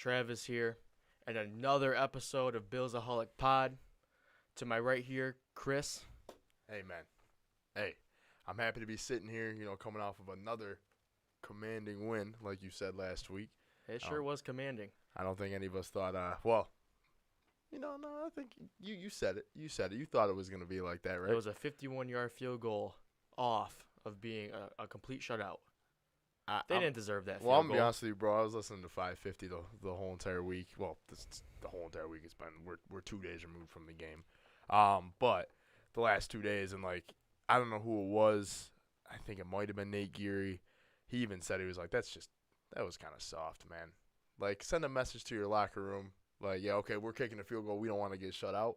Travis here, and another episode of BillsAholic To my right here, Chris. Hey, man. Hey, I'm happy to be sitting here, coming off of another commanding win, like you said last week. It sure was commanding. I don't think any of us thought, I think you said it. You said it. You thought it was going to be like that, right? It was a 51-yard field goal off of being a complete shutout. They didn't deserove that field goal. Well, I'm going to be honest with you, bro. I was listening to 550 the whole entire week. Well, the whole entire week has been we're 2 days removed from the game. But the last 2 days, and, I don't know who it was. I think it might have been Nate Geary. He even said, he was like, that was kind of soft, man. Send a message to your locker room. Yeah, okay, we're kicking a field goal. We don't want to get shut out.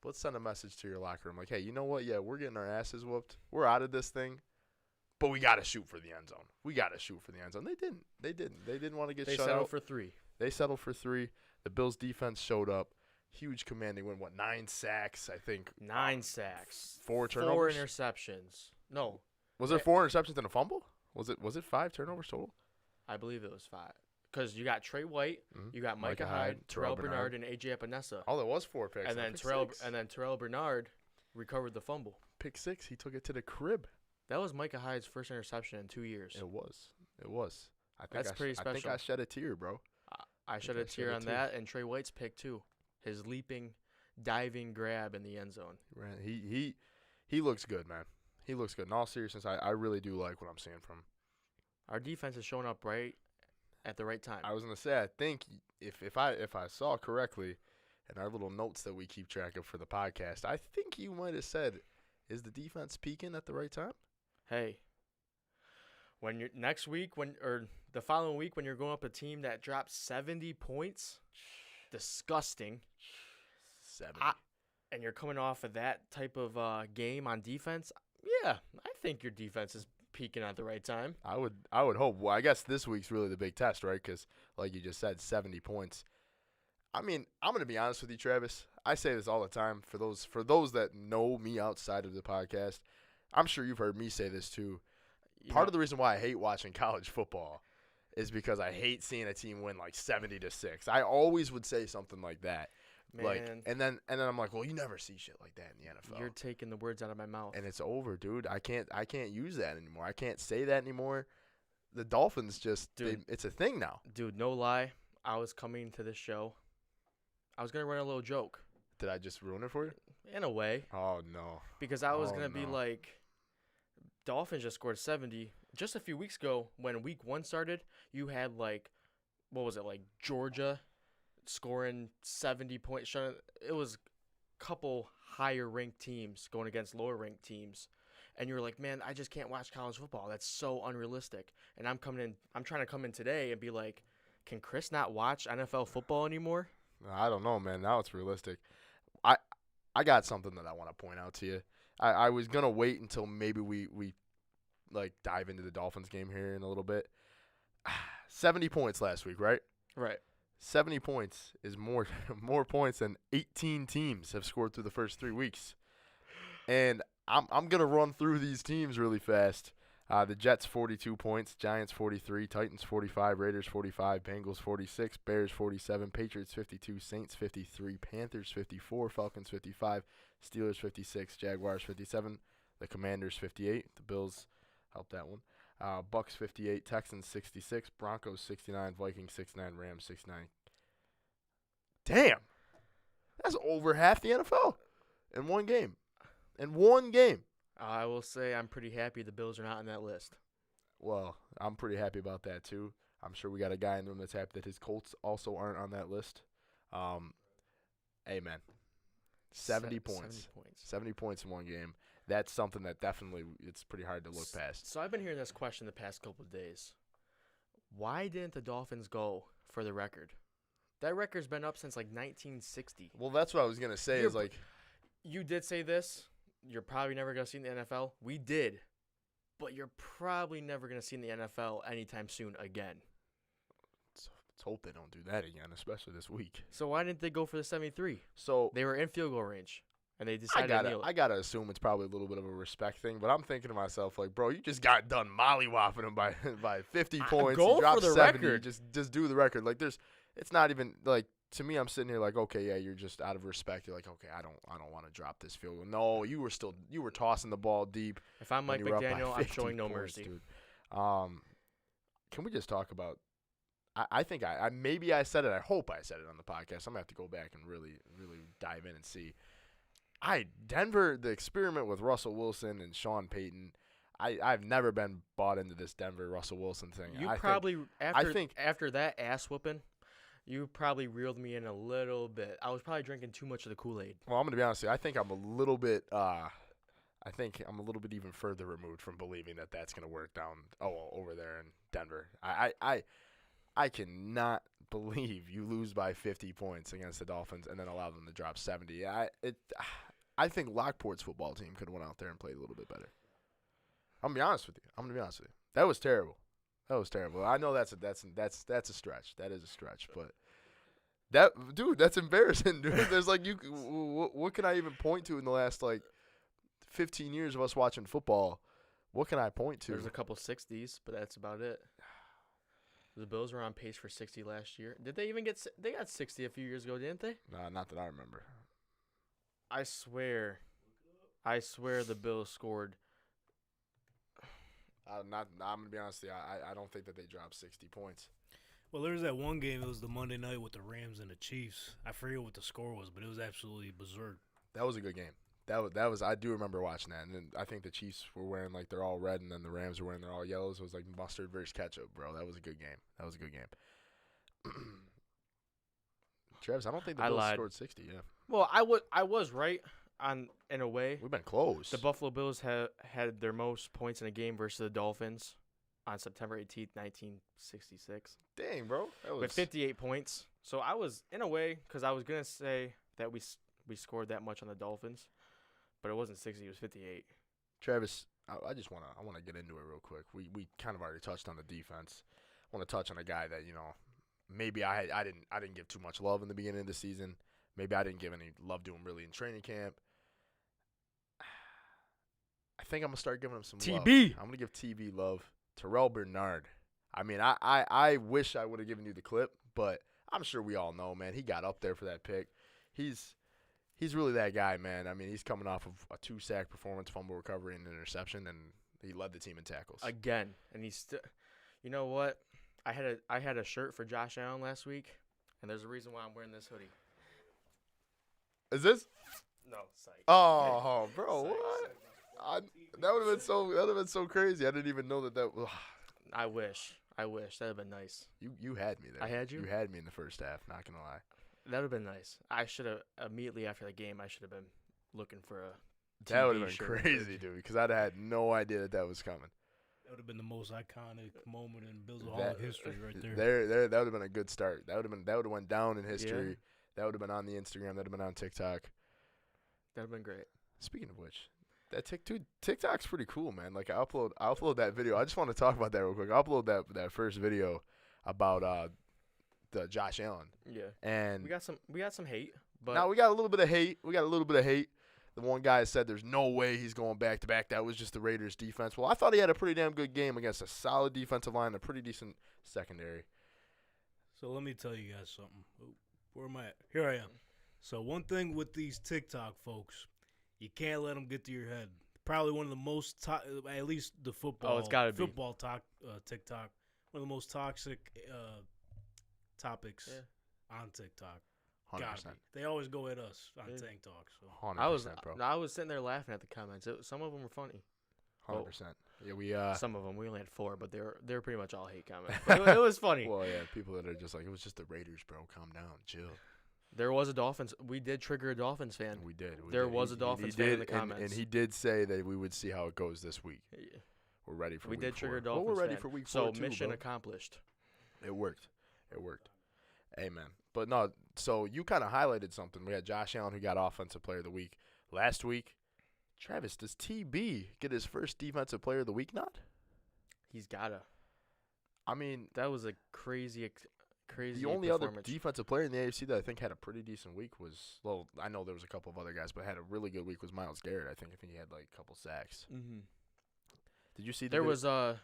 But let's send a message to your locker room. Hey, you know what? Yeah, we're getting our asses whooped. We're out of this thing. But we got to shoot for the end zone. We got to shoot for the end zone. They didn't. They didn't want to get shut out. They settled for 3. They settled for 3. The Bills' defense showed up. Huge commanding win. 9 sacks, I think. 9 sacks. 4 turnovers. 4 interceptions. No. Was there 4 interceptions and a fumble? Was it 5 turnovers total? I believe it was 5. Because you got Trey White, you got Micah Hyde, Terrell Bernard, and A.J. Epinesa. Oh, there was 4 picks. And then Terrell Bernard recovered the fumble. Pick 6. He took it to the crib. That was Micah Hyde's first interception in 2 years. It was. That's pretty special. I think I shed a tear, bro. I shed a tear on that, and Trey White's pick too. His leaping, diving grab in the end zone. Right. He looks good, man. He looks good. In all seriousness, I really do like what I'm seeing from him. Our defense is showing up right at the right time. I was gonna say, I think if I saw correctly in our little notes that we keep track of for the podcast, I think you might have said, is the defense peaking at the right time? Hey, when you're next week, or the following week, when you're going up a team that drops 70 points, disgusting. 70. And you're coming off of that type of game on defense. Yeah, I think your defense is peaking at the right time. I would hope. Well, I guess this week's really the big test, right? Because like you just said, 70 points. I mean, I'm gonna be honest with you, Travis. I say this all the time. For those that know me outside of the podcast, I'm sure you've heard me say this too. Part of the reason why I hate watching college football is because I hate seeing a team win 70-6. I always would say something like that. Man. And then I'm like, well, you never see shit like that in the NFL. You're taking the words out of my mouth. And it's over, dude. I can't use that anymore. I can't say that anymore. The Dolphins it's a thing now. Dude, no lie. I was coming to this show. I was going to run a little joke. Did I just ruin it for you? In a way. Oh, no. Because I was going to be like, Dolphins just scored 70. Just a few weeks ago, when week 1 started, you had Georgia scoring 70 points. It was a couple higher-ranked teams going against lower-ranked teams. And you were like, man, I just can't watch college football. That's so unrealistic. And I'm trying to come in today and be like, can Chris not watch NFL football anymore? I don't know, man. Now it's realistic. I got something that I want to point out to you. I was going to wait until maybe we dive into the Dolphins game here in a little bit. 70 points last week, right? Right. 70 points is more points than 18 teams have scored through the first 3 weeks. And I'm going to run through these teams really fast. The Jets 42 points, Giants 43, Titans 45, Raiders 45, Bengals 46, Bears 47, Patriots 52, Saints 53, Panthers 54, Falcons 55, Steelers 56, Jaguars 57, the Commanders 58, the Bills helped that one. Bucks 58, Texans 66, Broncos 69, Vikings 69, Rams 69. Damn. That's over half the NFL in one game. I will say I'm pretty happy the Bills are not on that list. Well, I'm pretty happy about that too. I'm sure we got a guy in the room that's happy that his Colts also aren't on that list. Hey, man. 70 points. 70 points in one game. That's something that definitely it's pretty hard to look past. So I've been hearing this question the past couple of days. Why didn't the Dolphins go for the record? That record's been up since 1960. Well, that's what I was going to say you did say this. You're probably never going to see in the NFL. We did. But you're probably never going to see in the NFL anytime soon again. Let's hope they don't do that again, especially this week. So why didn't they go for the 73? So they were in field goal range, and they decided to kneel. I got to assume it's probably a little bit of a respect thing, but I'm thinking to myself, bro, you just got done mollywopping them by 50 points. Go you dropped for the 70, record. Just do the record. it's not even like to me. I'm sitting here like, okay, yeah, you're just out of respect. You're like, okay, I don't want to drop this field goal. No, you were tossing the ball deep. If I'm when Mike you were up by McDaniel, I'm 50 showing no points, mercy. dude. Can we just talk about? I think maybe I said it. I hope I said it on the podcast. I'm gonna have to go back and really dive in and see. Denver, the experiment with Russell Wilson and Sean Payton. I've never been bought into this Denver Russell Wilson thing. After that ass whooping, you probably reeled me in a little bit. I was probably drinking too much of the Kool-Aid. Well, I'm gonna be honest with you. I think I'm a little bit even further removed from believing that that's gonna work down over there in Denver. I cannot believe you lose by 50 points against the Dolphins and then allow them to drop 70. I think Lockport's football team could have went out there and played a little bit better. I'm gonna be honest with you. That was terrible. I know that's a stretch. That is a stretch, but that's embarrassing, dude. There's like what can I even point to in the last like 15 years of us watching football? What can I point to? There's a couple 60s, but that's about it. The Bills were on pace for 60 last year. Did they even get? They got 60 a few years ago, didn't they? Nah, not that I remember. I swear the Bills scored. I'm gonna be honest with you. I don't think that they dropped 60 points. Well, there was that one game. It was the Monday night with the Rams and the Chiefs. I forget what the score was, but it was absolutely berserk. That was a good game. That was I do remember watching that, and then I think the Chiefs were wearing like they're all red, and then the Rams were wearing they're all yellows. It was like mustard versus ketchup, bro. That was a good game. Travis, I don't think the Bills scored 60. Yeah. Well, I was right in a way. We've been close. The Buffalo Bills had their most points in a game versus the Dolphins on September 18th, 1966. Dang, bro. With 58 points. So I was in a way because I was gonna say that we scored that much on the Dolphins. But it wasn't 60, it was 58. Travis, I want to get into it real quick. We kind of already touched on the defense. I want to touch on a guy that, maybe I didn't give too much love in the beginning of the season. Maybe I didn't give any love to him really in training camp. I think I'm going to start giving him some love. I'm going to give TB love. Terrell Bernard. I mean, I wish I would have given you the clip, but I'm sure we all know, man. He got up there for that pick. He's really that guy, man. I mean, he's coming off of a 2-sack performance, fumble recovery, and interception, and he led the team in tackles. Again, and he's still. You know what? I had a shirt for Josh Allen last week, and there's a reason why I'm wearing this hoodie. Is this? No, psych. Oh, bro, what? That would have been so crazy. I didn't even know that. I wish that'd have been nice. You had me there. I had you. You had me in the first half. Not gonna lie. That would have been nice. I should have immediately after the game. I should have been looking for a. That would have been crazy, dude. Because I'd had no idea that was coming. That would have been the most iconic moment in BillsAholic history, right there. That would have been a good start. That would have went down in history. Yeah. That would have been on the Instagram. That would have been on TikTok. That would have been great. Speaking of which, TikTok's pretty cool, man. Like I upload that video. I just want to talk about that real quick. I upload that first video about the Josh Allen. Yeah. And we got some hate, but now we got a little bit of hate. The one guy said there's no way he's going back to back. That was just the Raiders defense. Well, I thought he had a pretty damn good game against a solid defensive line and a pretty decent secondary. So let me tell you guys something. Where am I at? Here I am. So one thing with these TikTok folks, you can't let them get to your head. Probably one of the most, at least the football. Oh, it's got to be football TikTok. One of the most toxic topics on TikTok. 100%. They always go at us on Tank Talk. So 100%, bro. I was sitting there laughing at the comments. Some of them were funny. 100%. Yeah, some of them we only had 4, but they were pretty much all hate comments. But it was funny. Well, yeah, people that are just like, it was just the Raiders, bro. Calm down, chill. There was a Dolphins. We did trigger a Dolphins fan. We did. There was a Dolphins fan in the comments, and he did say that we would see how it goes this week. Yeah. We're ready for. We week did trigger 4. a Dolphins we're ready fan. for week 4 So too, mission bro. accomplished. It worked. Amen. But no, so you kind of highlighted something. We had Josh Allen who got Offensive Player of the Week last week. Travis, does TB get his first Defensive Player of the Week nod? He's gotta. I mean, that was a crazy the only other defensive player in the AFC that I think had a pretty decent week was, well, I know there was a couple of other guys, but had a really good week was Myles Garrett. I think he had like a couple sacks. Mm-hmm. Did you see there was the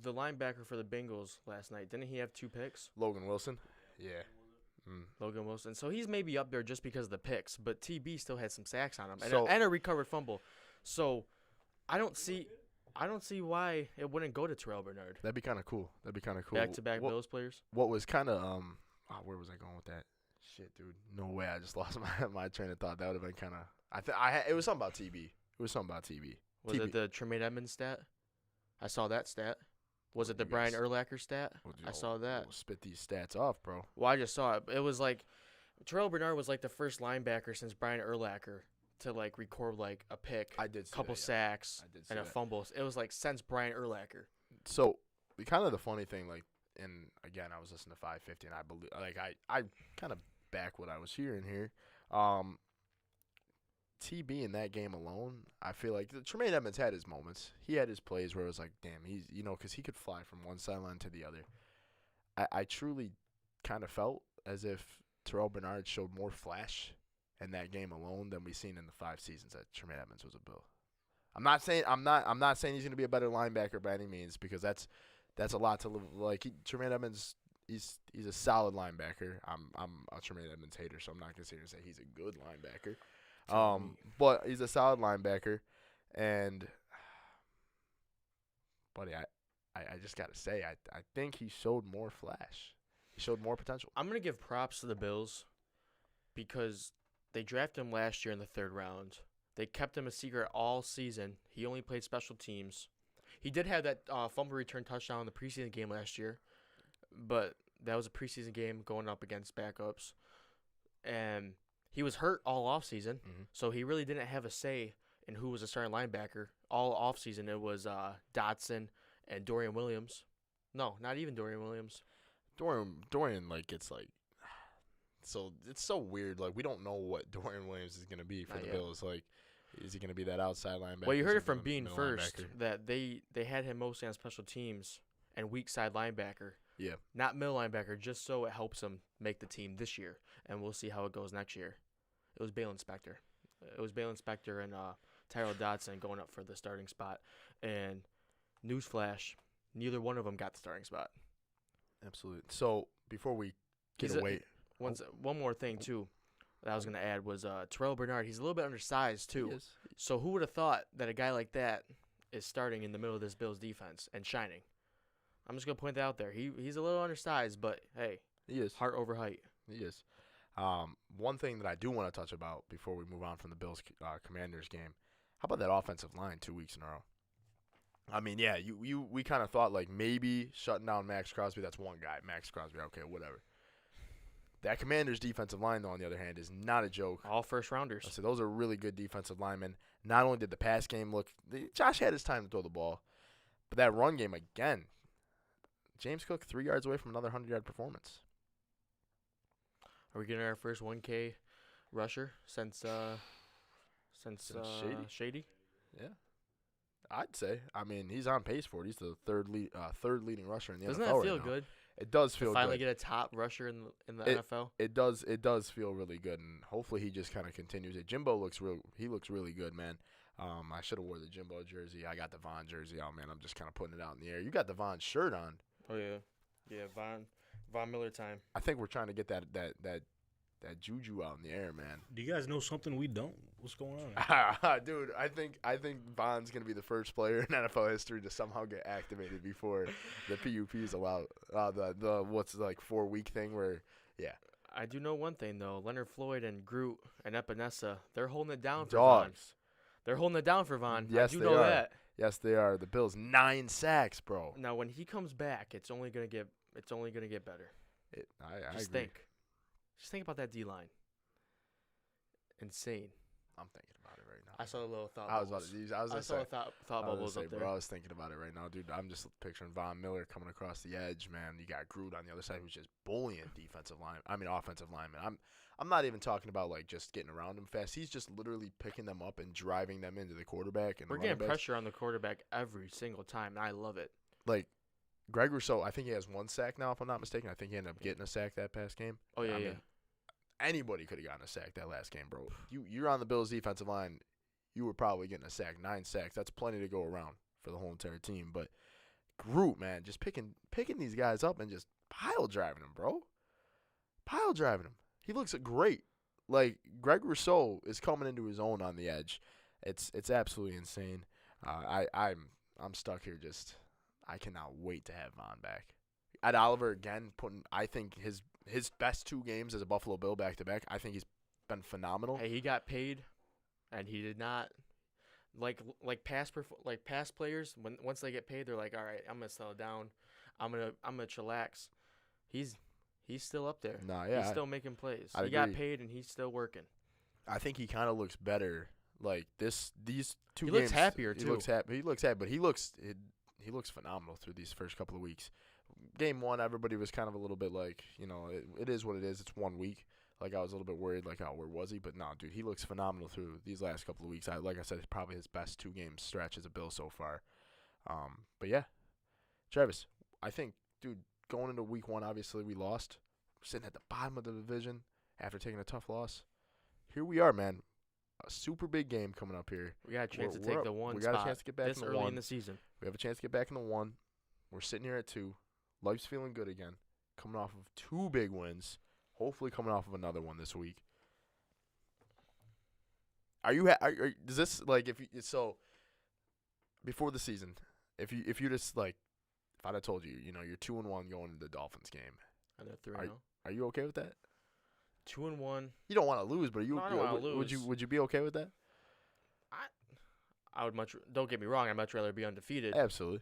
linebacker for the Bengals last night? Didn't he have 2 picks? Logan Wilson. Yeah. Logan Wilson. So he's maybe up there just because of the picks, but TB still had some sacks on him So- and a recovered fumble. So I don't see why it wouldn't go to Terrell Bernard. That'd be kind of cool. Back-to-back What- Bills players. What was kind of where was I going with that? Shit, dude. No way. I just lost my train of thought. That would have been kind of. It was something about TB. Was TB. it the Tremaine Edmonds stat? I saw that stat. Was it the You Brian guys- Urlacher stat? I saw that. We'll spit these stats off, bro. Well, I just saw it. It was like Terrell Bernard was like the first linebacker since Brian Urlacher to like record like a pick, I did see couple that, yeah. sacks, I did see and a that. fumble. It was like since Brian Urlacher. So, kind of the funny thing, like, and again, I was listening to 550, and I believe, like, I kind of back what I was hearing here. TB in that game alone, I feel like Tremaine Edmonds had his moments. He had his plays where it was like, damn, he's, because he could fly from one sideline to the other. I truly kind of felt as if Terrell Bernard showed more flash in that game alone than we've seen in the 5 seasons that Tremaine Edmonds was a Bill. I'm not saying he's going to be a better linebacker by any means, because that's a lot to live. Like Tremaine Edmonds, he's a solid linebacker. I'm a Tremaine Edmonds hater, so I'm not going to sit here and say he's a good linebacker. But he's a solid linebacker, and buddy, I just gotta say, I think he showed more flash. He showed more potential. I'm gonna give props to the Bills because they drafted him last year in the 3rd round. They kept him a secret all season. He only played special teams. He did have that fumble return touchdown in the preseason game last year, but that was a preseason game going up against backups, and he was hurt all offseason, so he really didn't have a say in who was a starting linebacker. All offseason, it was Dotson and Dorian Williams. No, not even Dorian Williams. Dorian like gets like, so it's so weird. Like we don't know what Dorian Williams is gonna be for Not the yet. Bills. Like, is he gonna be that outside linebacker? Well, you heard Is it he from gonna Bean middle first linebacker? that they had him mostly on special teams and weak side linebacker. Yeah. Not middle linebacker, just so it helps him make the team this year, and we'll see how it goes next year. It was Balin Spector. And Tyrell Dodson going up for the starting spot. And newsflash, neither one of them got the starting spot. Absolutely. So before we get He's a- away, One more thing, too, that I was going to add was Terrell Bernard. He's a little bit undersized, too. He is. So who would have thought that a guy like that is starting in the middle of this Bills defense and shining? I'm just going to point that out there. He's a little undersized, but, hey, He is. heart over height. He is. One thing that I do want to touch about before we move on from the Bills Commanders game, how about that offensive line 2 weeks in a row? I mean, yeah, we kind of thought like maybe shutting down Max Crosby, that's one guy. Max Crosby, okay, whatever. That Commanders defensive line, though, on the other hand, is not a joke. All first-rounders. So those are really good defensive linemen. Not only did the pass game Josh had his time to throw the ball, but that run game, again, James Cook 3 yards away from another 100-yard performance. Are we getting our first 1K rusher since Shady? Yeah, I'd say. I mean, he's on pace for it. He's the third leading rusher in the Doesn't NFL that feel right now. good? It does To feel finally good. get a top rusher in the NFL? It does feel really good, and hopefully he just kind of continues it. Jimbo looks really good, man. I should have wore the Jimbo jersey. I got the Von jersey out, man. I'm just kind of putting it out in the air. You got the Von shirt on. Oh, yeah, Von Miller time. I think we're trying to get that juju out in the air, man. Do you guys know something we don't? What's going on? Dude, I think Von's gonna be the first player in NFL history to somehow get activated before the PUPs allow the what's like 4-week thing where I do know one thing, though. Leonard Floyd and Groot and Epinesa, they're holding it down for Von. dogs. They're holding it down for Von. Yes, I do they know are. that. Yes, they are. The Bills 9 sacks, bro. Now, when he comes back, it's only gonna get better. I Just agree. think about that D line. Insane. I'm thinking about it right now. I saw a little thought I was bubbles. about to. I was I gonna saw say. a thought I was bubbles gonna up say, there. bro, I was thinking about it right now, dude. I'm just picturing Von Miller coming across the edge, man. You got Groot on the other side, who's just bullying offensive linemen. I'm not even talking about like just getting around him fast. He's just literally picking them up and driving them into the quarterback. And We're the getting running backs. pressure on the quarterback every single time, and I love it. Like Greg Rousseau, I think he has 1 sack now, if I'm not mistaken. I think he ended up getting a sack that past game. Oh, yeah, I yeah. mean, anybody could have gotten a sack that last game, bro. You're on the Bills defensive line. You were probably getting a sack. 9 sacks. That's plenty to go around for the whole entire team. But Groot, man, just picking these guys up and just pile driving them, bro. pile driving him. He looks great. Like, Greg Rousseau is coming into his own on the edge. It's absolutely insane. I'm stuck here. Just I cannot wait to have Von back. Ed Oliver again I think his best 2 games as a Buffalo Bill back to back. I think he's been phenomenal. Hey, he got paid, and he did not. Like past players, once they get paid, they're like, all right, I'm gonna settle down. I'm gonna chillax. He's still up there. No, yeah, he's still making plays. I He got agree. paid, and he's still working. I think he kind of looks better. Like these 2 He games. looks happier, He too. looks happy. He looks happy, but he looks phenomenal through these first couple of weeks. Game 1, everybody was kind of a little bit like, it is what it is. It's 1 week. Like, I was a little bit worried, like, oh, where was he? But no, dude, he looks phenomenal through these last couple of weeks. Like I said, it's probably his best 2-game stretch as a Bill so far. But yeah, Travis, I think, dude, going into week 1, obviously we lost. We're sitting at the bottom of the division after taking a tough loss. Here we are, man. A super big game coming up here. We got a chance to We're take up. the 1 We spot got a chance to get back this in the early 1. in the season. We have a chance to get back in the 1. We're sitting here at 2. Life's feeling good again. Coming off of 2 big wins. Hopefully coming off of another one this week. Are you does this, like, before the season, if you just, like, if I'd have told you, you're 2-1 going into the Dolphins game, And they're 3-0. are you okay with that? 2-1. You don't want to lose, but No, I don't wanna would lose. you be okay with that? I would don't get me wrong, I'd much rather be undefeated Absolutely.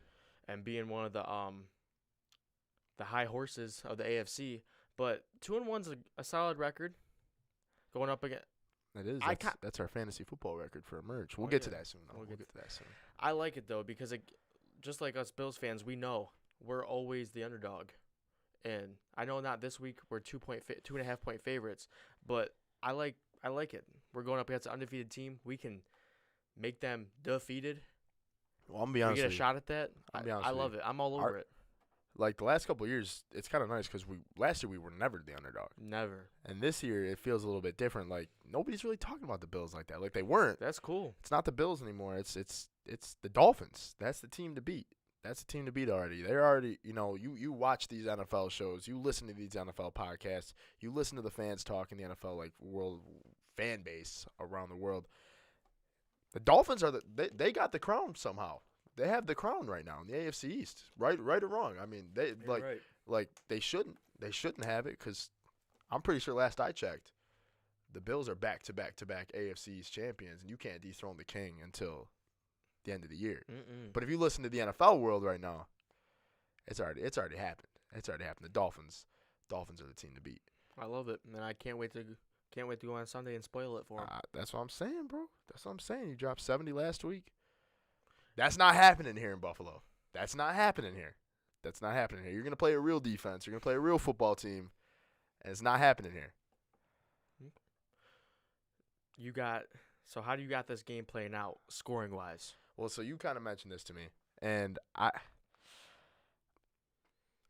and be in one of the high horses of the AFC. But 2-1's a solid record. Going up again, It is. I That's our fantasy football record for a merge. We'll Oh, get to yeah. that soon. Though. We'll We'll get get to that soon. I like it though because just like us Bills fans, we know we're always the underdog, and I know not this week we're 2.5 point favorites, but I like it. We're going up against an undefeated team. We can make them defeated. Well, I'm gonna be We honest get a with you. shot at that. I'll be honest I with love you. it. I'm all over it. Like the last couple of years, it's kind of nice because last year we were never the underdog, Never. and this year it feels a little bit different. Like nobody's really talking about the Bills like that. Like they weren't. That's cool. It's not the Bills anymore. It's the Dolphins. That's the team to beat. That's the team to beat already. They're already, you watch these NFL shows, you listen to these NFL podcasts, you listen to the fans talk in the NFL, like world fan base around the world. The Dolphins they got the crown somehow. They have the crown right now in the AFC East, right or wrong. I mean, they Right. they shouldn't have it because I'm pretty sure last I checked, the Bills are back to back AFC East champions, and you can't dethrone the king until the end of the year. Mm-mm. But if you listen to the NFL world right now, it's already happened. It's already happened. The Dolphins are the team to beat. I love it, and I can't wait to go on Sunday and spoil it for 'em. That's what I'm saying, bro. That's what I'm saying. You dropped 70 last week. That's not happening here in Buffalo. That's not happening here. You're gonna play a real defense. You're gonna play a real football team, and it's not happening here. So how do you got this game playing out scoring wise? Well, so you kind of mentioned this to me, and I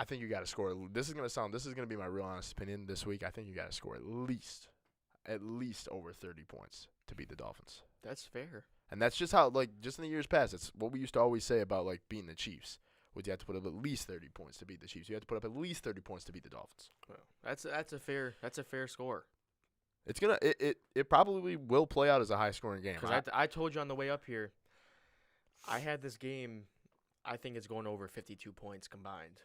think you got to score. This is gonna be my real honest opinion this week. I think you got to score at least over 30 points to beat the Dolphins. That's fair. And that's just how, just in the years past, it's what we used to always say about, beating the Chiefs. Would you have to put up at least 30 points to beat the Chiefs? You have to put up at least 30 points to beat the Dolphins. Well, that's a fair score. It probably will play out as a high-scoring game. Because I told you on the way up here, I had this game. I think it's going over 52 points combined,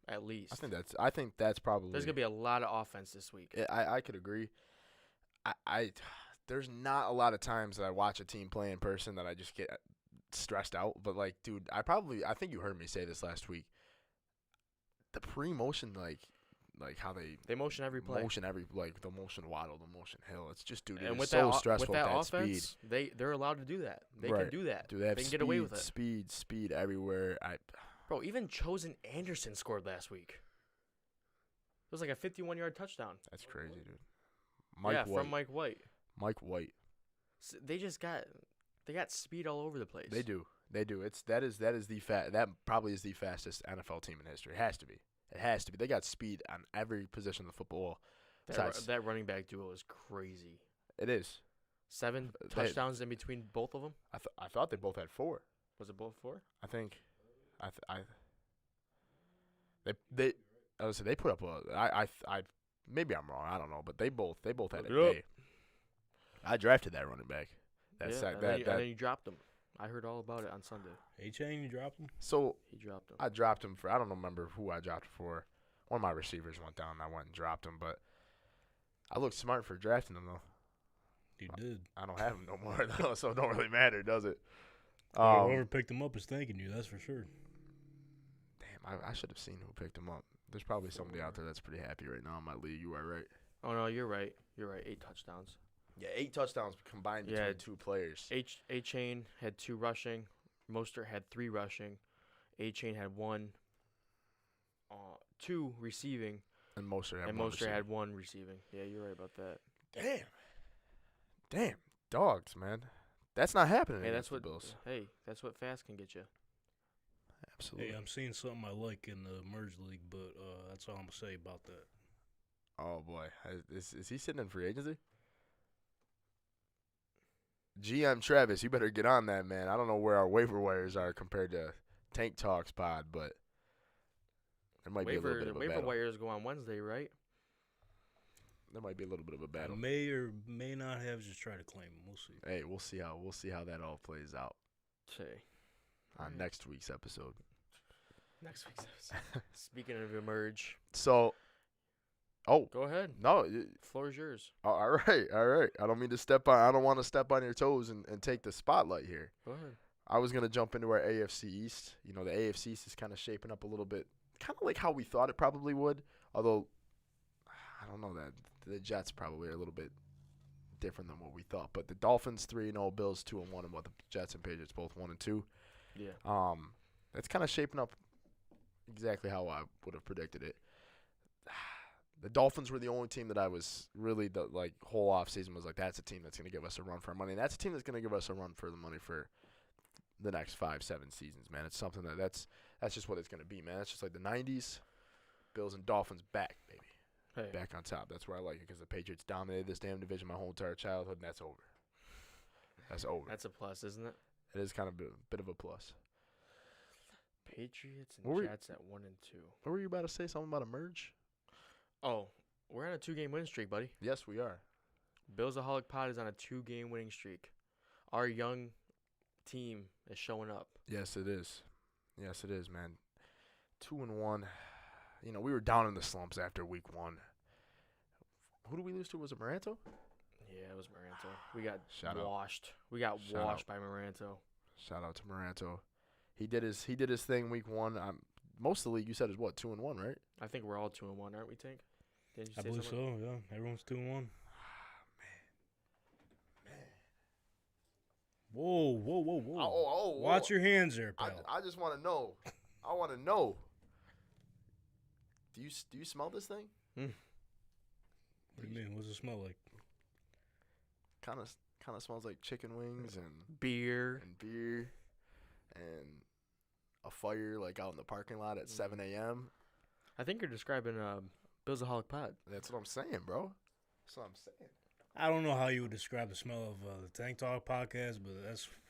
at least. I think that's probably. There's gonna be a lot of offense this week. I could agree. There's not a lot of times that I watch a team play in person that I just get stressed out. But dude, I think you heard me say this last week. The pre-motion, how They motion every play. the motion waddle, the motion hill. It's just, dude, And it's so stressful with that with that offense, speed. they're allowed to do that. They Right. can do that. Dude, they have can speed, get away with it. speed everywhere. Bro, even Chosen Anderson scored last week. It was like a 51-yard touchdown. That's crazy, dude. From Mike White. Mike White. So they got speed all over the place. They do. That probably is the fastest NFL team in history. It has to be. They got speed on every position of the football. That running back duo is crazy. It is. 7 touchdowns in between both of them. I thought they both had 4. Was it both 4? I think. They. I would say they put up maybe I'm wrong. I don't know, but they both had a Look it up. day. I drafted that running back. That's yeah, that, and that, then you dropped him. I heard all about it on Sunday. A-Chain, you dropped him? So He dropped him. I dropped him for, I don't remember who I dropped for. One of my receivers went down and I went and dropped him, but I looked smart for drafting him, though. You did. I don't have him no more, though, so it don't really matter, does it? Whoever picked him up is thanking you, that's for sure. Damn, I should have seen who picked him up. There's probably somebody out there that's pretty happy right now in my league. You are right. Oh, no, you're right. You're right. 8 touchdowns. Yeah, 8 touchdowns combined between Yeah. 2 players. A-Chain had 2 rushing. Mostert had 3 rushing. A-Chain had 2 receiving. And Mostert had And one Mostert receiving. had 1 receiving. Yeah, you're right about that. Damn. Dogs, man. That's not happening Hey, against that's what the Bills. Hey, that's what fast can get you. Absolutely. Hey, I'm seeing something I like in the Merge League, but that's all I'm going to say about that. Oh, boy. Is he sitting in free agency? GM Travis, you better get on that, man. I don't know where our waiver wires are compared to Tank Talks pod, but there might be a little bit of a Waiver battle. wires go on Wednesday, right? There might be a little bit of a I battle. may or may not have just tried to claim him. We'll see. Hey, we'll see how that all plays out Say. on Alright. next week's episode. Next week's episode. Speaking of emerge, So, go ahead. no, Floor is yours. all right. I don't mean to step on. I don't want to step on your toes and take the spotlight here. Go ahead. I was gonna jump into our AFC East. You know, the AFC East is kind of shaping up a little bit, kind of like how we thought it probably would. Although, I don't know that the Jets probably are a little bit different than what we thought. But the Dolphins 3-0, Bills 2-1, and what the Jets and Patriots both 1-2. Yeah. That's kind of shaping up exactly how I would have predicted it. The Dolphins were the only team that I was really whole offseason was like, that's a team that's going to give us a run for our money. And that's a team that's going to give us a run for the money for the next 5-7 seasons, man. It's something that's just what it's going to be, man. It's just like the 90s, Bills and Dolphins back, baby. Hey. Back on top. That's where I like it because the Patriots dominated this damn division my whole entire childhood, and that's over. That's over. That's a plus, isn't it? It is kind of a bit of a plus. Patriots What and were you- Jets at 1 and 2. What were you about to say? Something about a merge? Oh, we're on a 2-game winning streak, buddy. Yes, we are. BillsAholic is on a 2-game winning streak. Our young team is showing up. Yes, it is. Yes, it is, man. 2-1. You know, we were down in the slumps after week 1. Who did we lose to? Was it Maranto? Yeah, it was Maranto. We got Shout out. washed. We got Shout washed by Maranto. Shout out to Maranto. He did his thing week 1. Most of the league, you said, is what, 2-1, right? I think we're all 2-1, aren't we, Tank? Didn't you I say believe something? so, yeah. Everyone's 2-1. Man. Whoa. Oh, Watch your hands there, pal. I just want to know. I want to know. Do you smell this thing? What do you mean? What's it smell like? Kind of smells like chicken wings and Beer. beer and a fire like out in the parking lot at 7 a.m. I think you're describing BillsAholic Pod. That's what I'm saying, bro. That's what I'm saying. I don't know how you would describe the smell of the Tank Talk podcast, but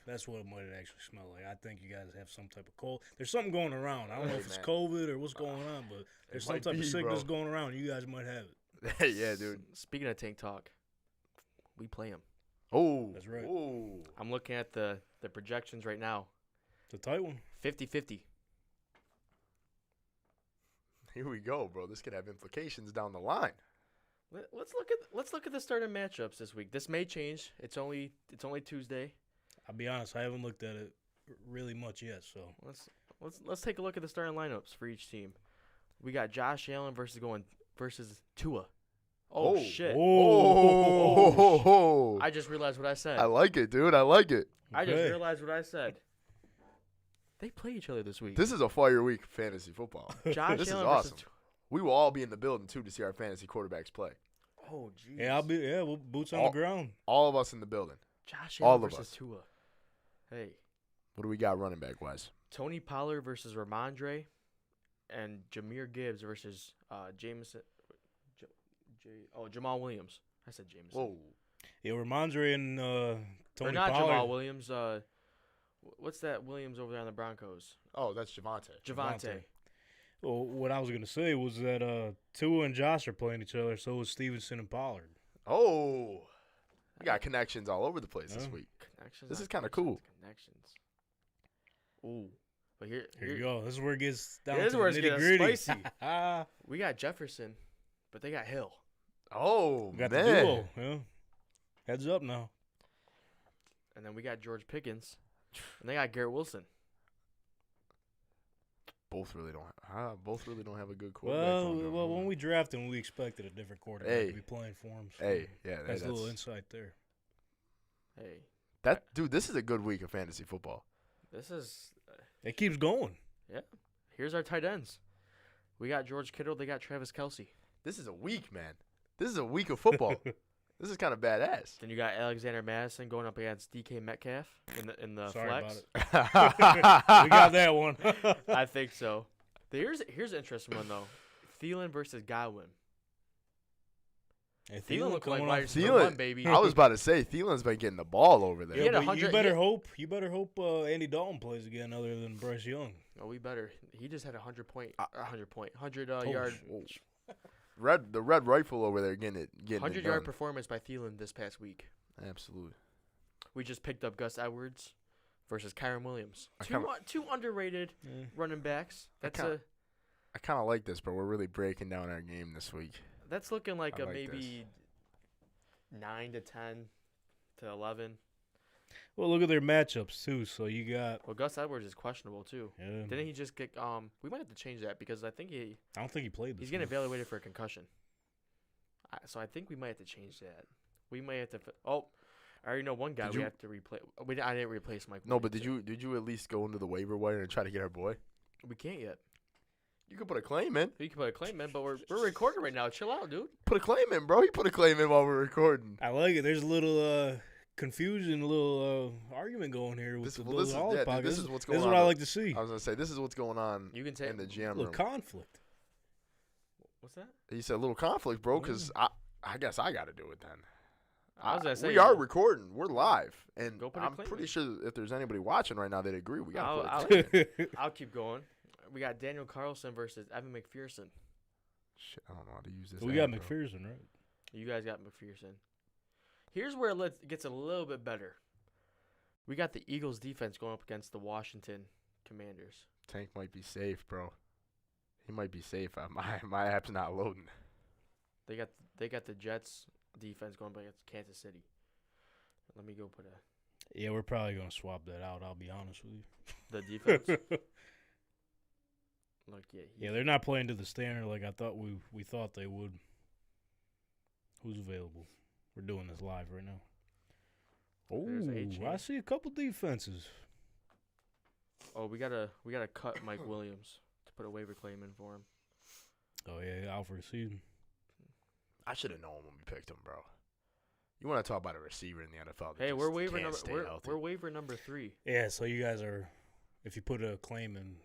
that's what it might actually smell like. I think you guys have some type of cold. There's something going around. I don't know Hey, if it's man. COVID or what's going on, but there's some might type be, of sickness bro. going around. You guys might have it. Yeah, dude. Speaking of Tank Talk, we play them. Oh, That's right. Oh, I'm looking at the projections right now. It's a tight one. 50-50. here we go, bro. This could have implications down the line. Let's look at the starting matchups this week. This may change. It's only Tuesday. I'll be honest, I haven't looked at it really much yet, so Let's take a look at the starting lineups for each team. We got Josh Allen versus Tua. Oh shit! Oh, I just realized what I said. I like it, dude. I like it. I just Okay. realized what I said. They play each other this week. This is a fire week for fantasy football. Josh this is Allen awesome. versus Tua. We will all be in the building too to see our fantasy quarterbacks play. Oh jeez. yeah, we'll boots on the ground. All of us in the building. Josh all Allen of versus us. Tua. Hey, What do we got running back wise? Tony Pollard versus Ramondre, and Jahmyr Gibbs versus Jameson. Jamal Williams. I said Jameson. Whoa. Yeah, Ramondre and Or Tony not Pollard. Jamal Williams. What's that Williams over there on the Broncos? Oh, that's Javante. Javante. Well, what I was gonna say was that Tua and Josh are playing each other. So is Stevenson and Pollard. Oh, we got connections all over the place this Yeah. week. Connections. This on is kinda connections, cool. Connections. Ooh, but here Here you go. This is where it gets down Here's to where the it's getting nitty-gritty. spicy. We got Jefferson, but they got Hill. Oh, We got man. the duo. Yeah. Heads up now. And then we got George Pickens, and they got Garrett Wilson. Both really don't have a good quarterback. Well, when we drafted him, we expected a different quarterback to be playing for him. So that's a little insight there. Hey, dude, this is a good week of fantasy football. this is It keeps going. here's our tight ends. We got George Kittle. They got Travis Kelce. This is a week, man. This is a week of football. This is kind of badass. Then you got Alexander Madison going up against DK Metcalf in the Sorry flex. about it. We got that one. I think so. Here's an interesting one though. Thielen versus Godwin. Hey, Thielen looked like coming wide off- receiver one, baby. I was about to say Thielen's been getting the ball over there. He had but 100 you better he- hope Andy Dalton plays again, other than Bryce Young. Oh, we better. He just had 100 Oh, yard, shit. The red rifle over there getting it 100 done. yard performance by Thielen this past week. Absolutely. We just picked up Gus Edwards versus Kyron Williams. I Two underrated Yeah. running backs. I kind of like this, but we're really breaking down our game this week. That's looking like I a like maybe 9 to 10 to 11. Well, look at their matchups too. So you got. Well, Gus Edwards is questionable too. Yeah, Didn't he just get? We might have to change that because I think I don't think he played. he's This getting week. evaluated for a concussion. So I think we might have to change that. We might have to. I already know one guy Did we you- have to replace. I didn't replace Mike. No, but Williams did you at least go into the waiver wire and try to get our boy? yet. We can't yet. You could put a claim in. You can put a claim in, but we're recording right now. Chill out, dude. Put a claim in, bro. You put a claim in while we're recording. I like it. There's a little confusion, a little argument going here with This- the well, this is- BillsAholic yeah, dude, podcast. this is what's This is going what I on. like to see. I was gonna say this is what's going on You can take in the A GM little room. conflict. What's that? He said a little conflict, bro, because I guess I got to do it then. I was gonna say we are recording. We're live, and Go put a I'm claim pretty in. sure if there's anybody watching right now, they'd agree. We got to I'll- put a claim in. I'll keep going. We got Daniel Carlson versus Evan McPherson. Shit, I don't know how to use this. We got app, bro. McPherson, right? You guys got McPherson. Here's where it gets a little bit better. We got the Eagles defense going up against the Washington Commanders. Tank might be safe, bro. He might be safe. My app's not loading. They got the Jets defense going up against Kansas City. Let me go put Yeah, we're probably gonna swap that out. I'll be honest with the defense. you. Look, Yeah, they're not playing to the standard like I thought we thought they would. Who's available? We're doing this live right now. There's Oh, A-Chain. I see a couple defenses. Oh, we gotta cut Mike Williams to put a waiver claim in for him. Oh yeah, out for the season. I should have known when we picked him, bro. You want to talk about a receiver in the NFL? that Hey, just we're waiver can't number stay healthy. we're waiver number 3. Yeah, so you guys are. If you put a claim in,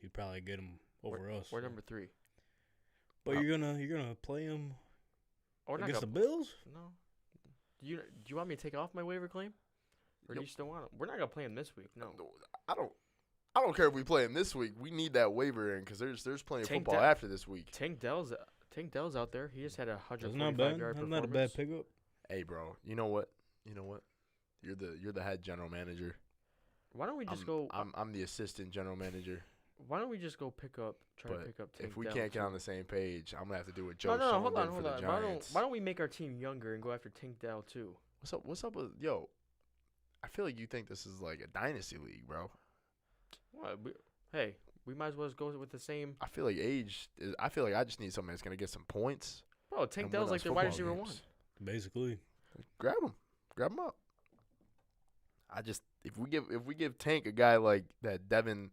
you'd probably get him over us. We're so. number 3. But you're gonna play him Or not against the gonna, Bills. No. Do you want me to take off my waiver claim? Or do Nope. you still want him? We're not gonna play him this week. No. I don't care if we play him this week. We need that waiver in because there's plenty of Tank football Dell- after this week. Tank Dell's out there. He just had a That's 145 not bad. yard That's performance. not a bad pickup. Hey, bro. You know what? You're the head general manager. Why don't we just I'm, go? I'm the assistant general manager. Why don't we just go try to But pick up Tank if we Dell can't get too? on the same page, I'm gonna have to do what No, Joe no, hold Schoen on, did hold for on. the Why Giants. don't we make our team younger and go after Tank Dell too? What's up with I feel like you think this is like a dynasty league, bro. What? Hey, we might as well just go with the same. I feel like I feel like I just need somebody that's gonna get some points. Bro, Tank and Dell's win like us their wide football receiver games. 1. Basically. Grab him up. If we give Tank a guy like that Devin,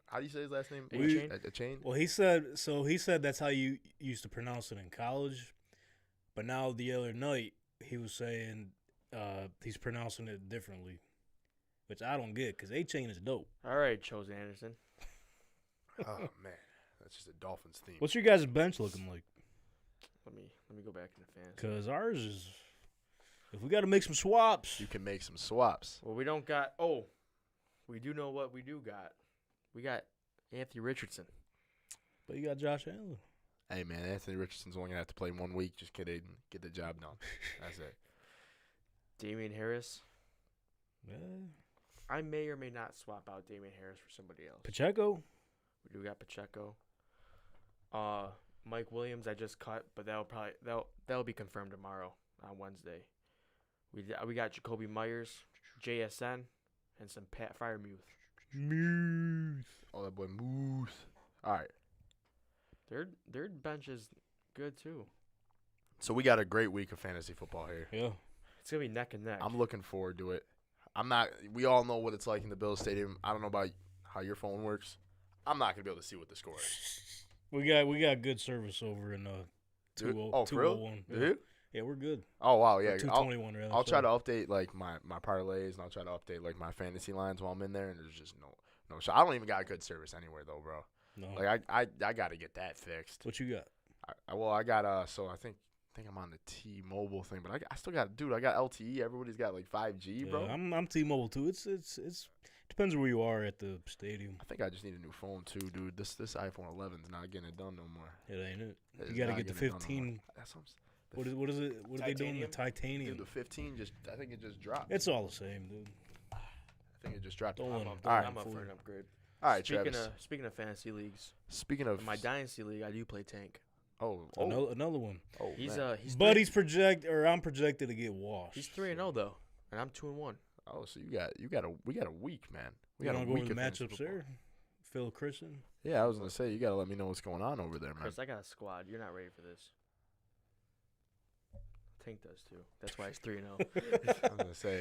how do you say his last name? A-Chain? A chain. Well, he said that's how you used to pronounce it in college, but now the other night he was saying he's pronouncing it differently, which I don't get because A-Chain is dope. All right, Chosen Anderson. Oh man, that's just a Dolphins theme. What's your guys' bench looking like? Let me go back into fantasy. Because ours is, if we got to make some swaps, You can make some swaps. Well, we don't got. Oh, we do know what we do got. We got Anthony Richardson. But you got Josh Allen. Hey, man, Anthony Richardson's only going to have to play 1 week. Just get the job done. That's it. Damian Harris. Yeah. I may or may not swap out Damian Harris for somebody else. Pacheco. We do got Pacheco. Mike Williams I just cut, but that'll be confirmed tomorrow on Wednesday. We got Jacoby Myers, JSN, and some Pat Fryermuth. Moose. Oh, that boy Moose. All right. Their bench is good too. So we got a great week of fantasy football here. Yeah. It's gonna be neck and neck. I'm looking forward to it. We all know what it's like in the Bills Stadium. I don't know about how your phone works. I'm not going to be able to see what the score is. We got good service over in 201. For real? Yeah. Yeah, we're good. Oh, wow, yeah. 221 rather. I'll try to update like my parlays, and I'll try to update like my fantasy lines while I'm in there, and there's just no shot. I don't even got good service anywhere though, bro. No. Like I got to get that fixed. What you got? I got so I think I'm on the T-Mobile thing, but I still got I got LTE. Everybody's got like 5G, bro. Yeah, I'm T-Mobile too. It's depends where you are at the stadium. I think I just need a new phone too, dude. This iPhone 11's not getting it done no more. It ain't it. It's You got to not get the getting it done no 15. more. That's What is it? What are they doing? The titanium. Dude, the 15 I think it just dropped. It's all the same, dude. I think it just dropped. Don't let 'em- All right. I'm up for an upgrade. All right, Travis. Speaking of fantasy leagues, Speaking of in my dynasty league, I do play tank. Another one. He's man. But I'm projected to get washed. He's 3-0 though, and I'm 2-1. Oh, so we got a week, man. We You got a want to go week over the of fantasy matchups football. there? Phil Christian. Yeah, I was gonna say you gotta let me know what's going on over there, man. Chris, I got a squad. You're not ready for this. Tank does too. That's why he's 3-0.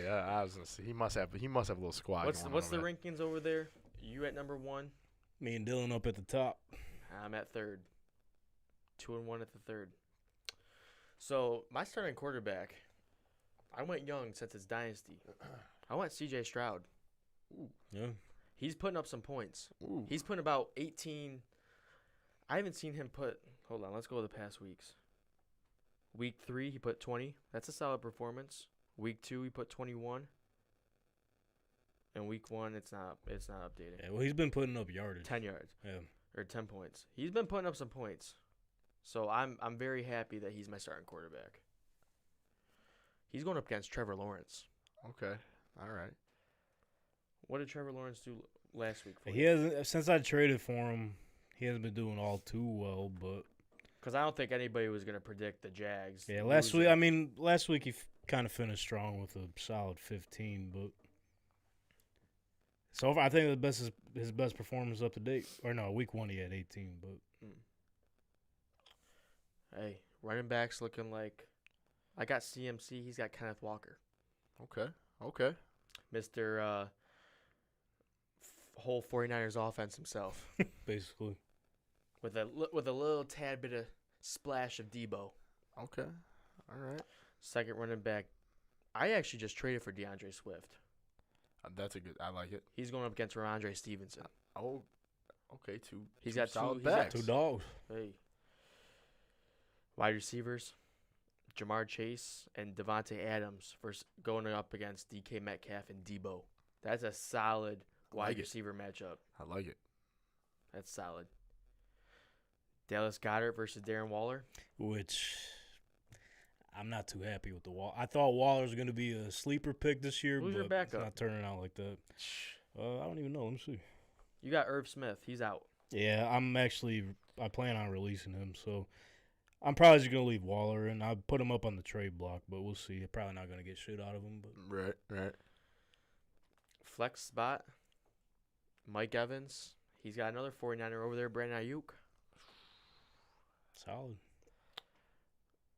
I was gonna say he must have a little squad. What's the over rankings over there? You at number 1. Me and Dylan up at the top. I'm at 3rd. 2-1 at the 3rd. So my starting quarterback, I went young since it's dynasty. I went C.J. Stroud. Ooh. Yeah. He's putting up some points. Ooh. He's putting about 18. I haven't seen him put. Hold on, let's go to the past weeks. Week 3, he put 20. That's a solid performance. Week 2, he put 21. And week 1, it's not updating. Yeah. Well, he's been putting up yardage. 10 yards. Yeah. Or 10 points. He's been putting up some points. So I'm very happy that he's my starting quarterback. He's going up against Trevor Lawrence. Okay. All right. What did Trevor Lawrence do last week for He you? hasn't since I traded for him. He hasn't been doing all too well, but Because I don't think anybody was going to predict the Jags. yeah, last week he kind of finished strong with a solid 15, but so far I think his best performance up to date. Or no, week 1 he had 18, but Hey, running backs looking like I got CMC. He's got Kenneth Walker, Okay. Mr. Whole 49ers offense himself, basically. with a little tad bit of splash of Debo. Okay. All right. Second running back, I actually just traded for DeAndre Swift. That's a good. I like it. He's going up against Ramondre Stevenson. Oh. Okay. He's two got solid two- he's got backs. Two dogs. Hey. Wide receivers, Jamar Chase and Devontae Adams going up against DK Metcalf and Debo. That's a solid wide receiver matchup. I like it. That's solid. Dallas Goedert versus Darren Waller. Which I'm not too happy with the Wall. I thought Waller was going to be a sleeper pick this year, Who's but your backup? it's not turning out like that. I don't even know. Let me see. You got Irv Smith. He's out. Yeah, I plan on releasing him, so I'm probably just going to leave Waller, and I put him up on the trade block, but we'll see. I'm probably not going to get shit out of him. But Right. Flex spot, Mike Evans. He's got another 49er over there, Brandon Ayuk. solid.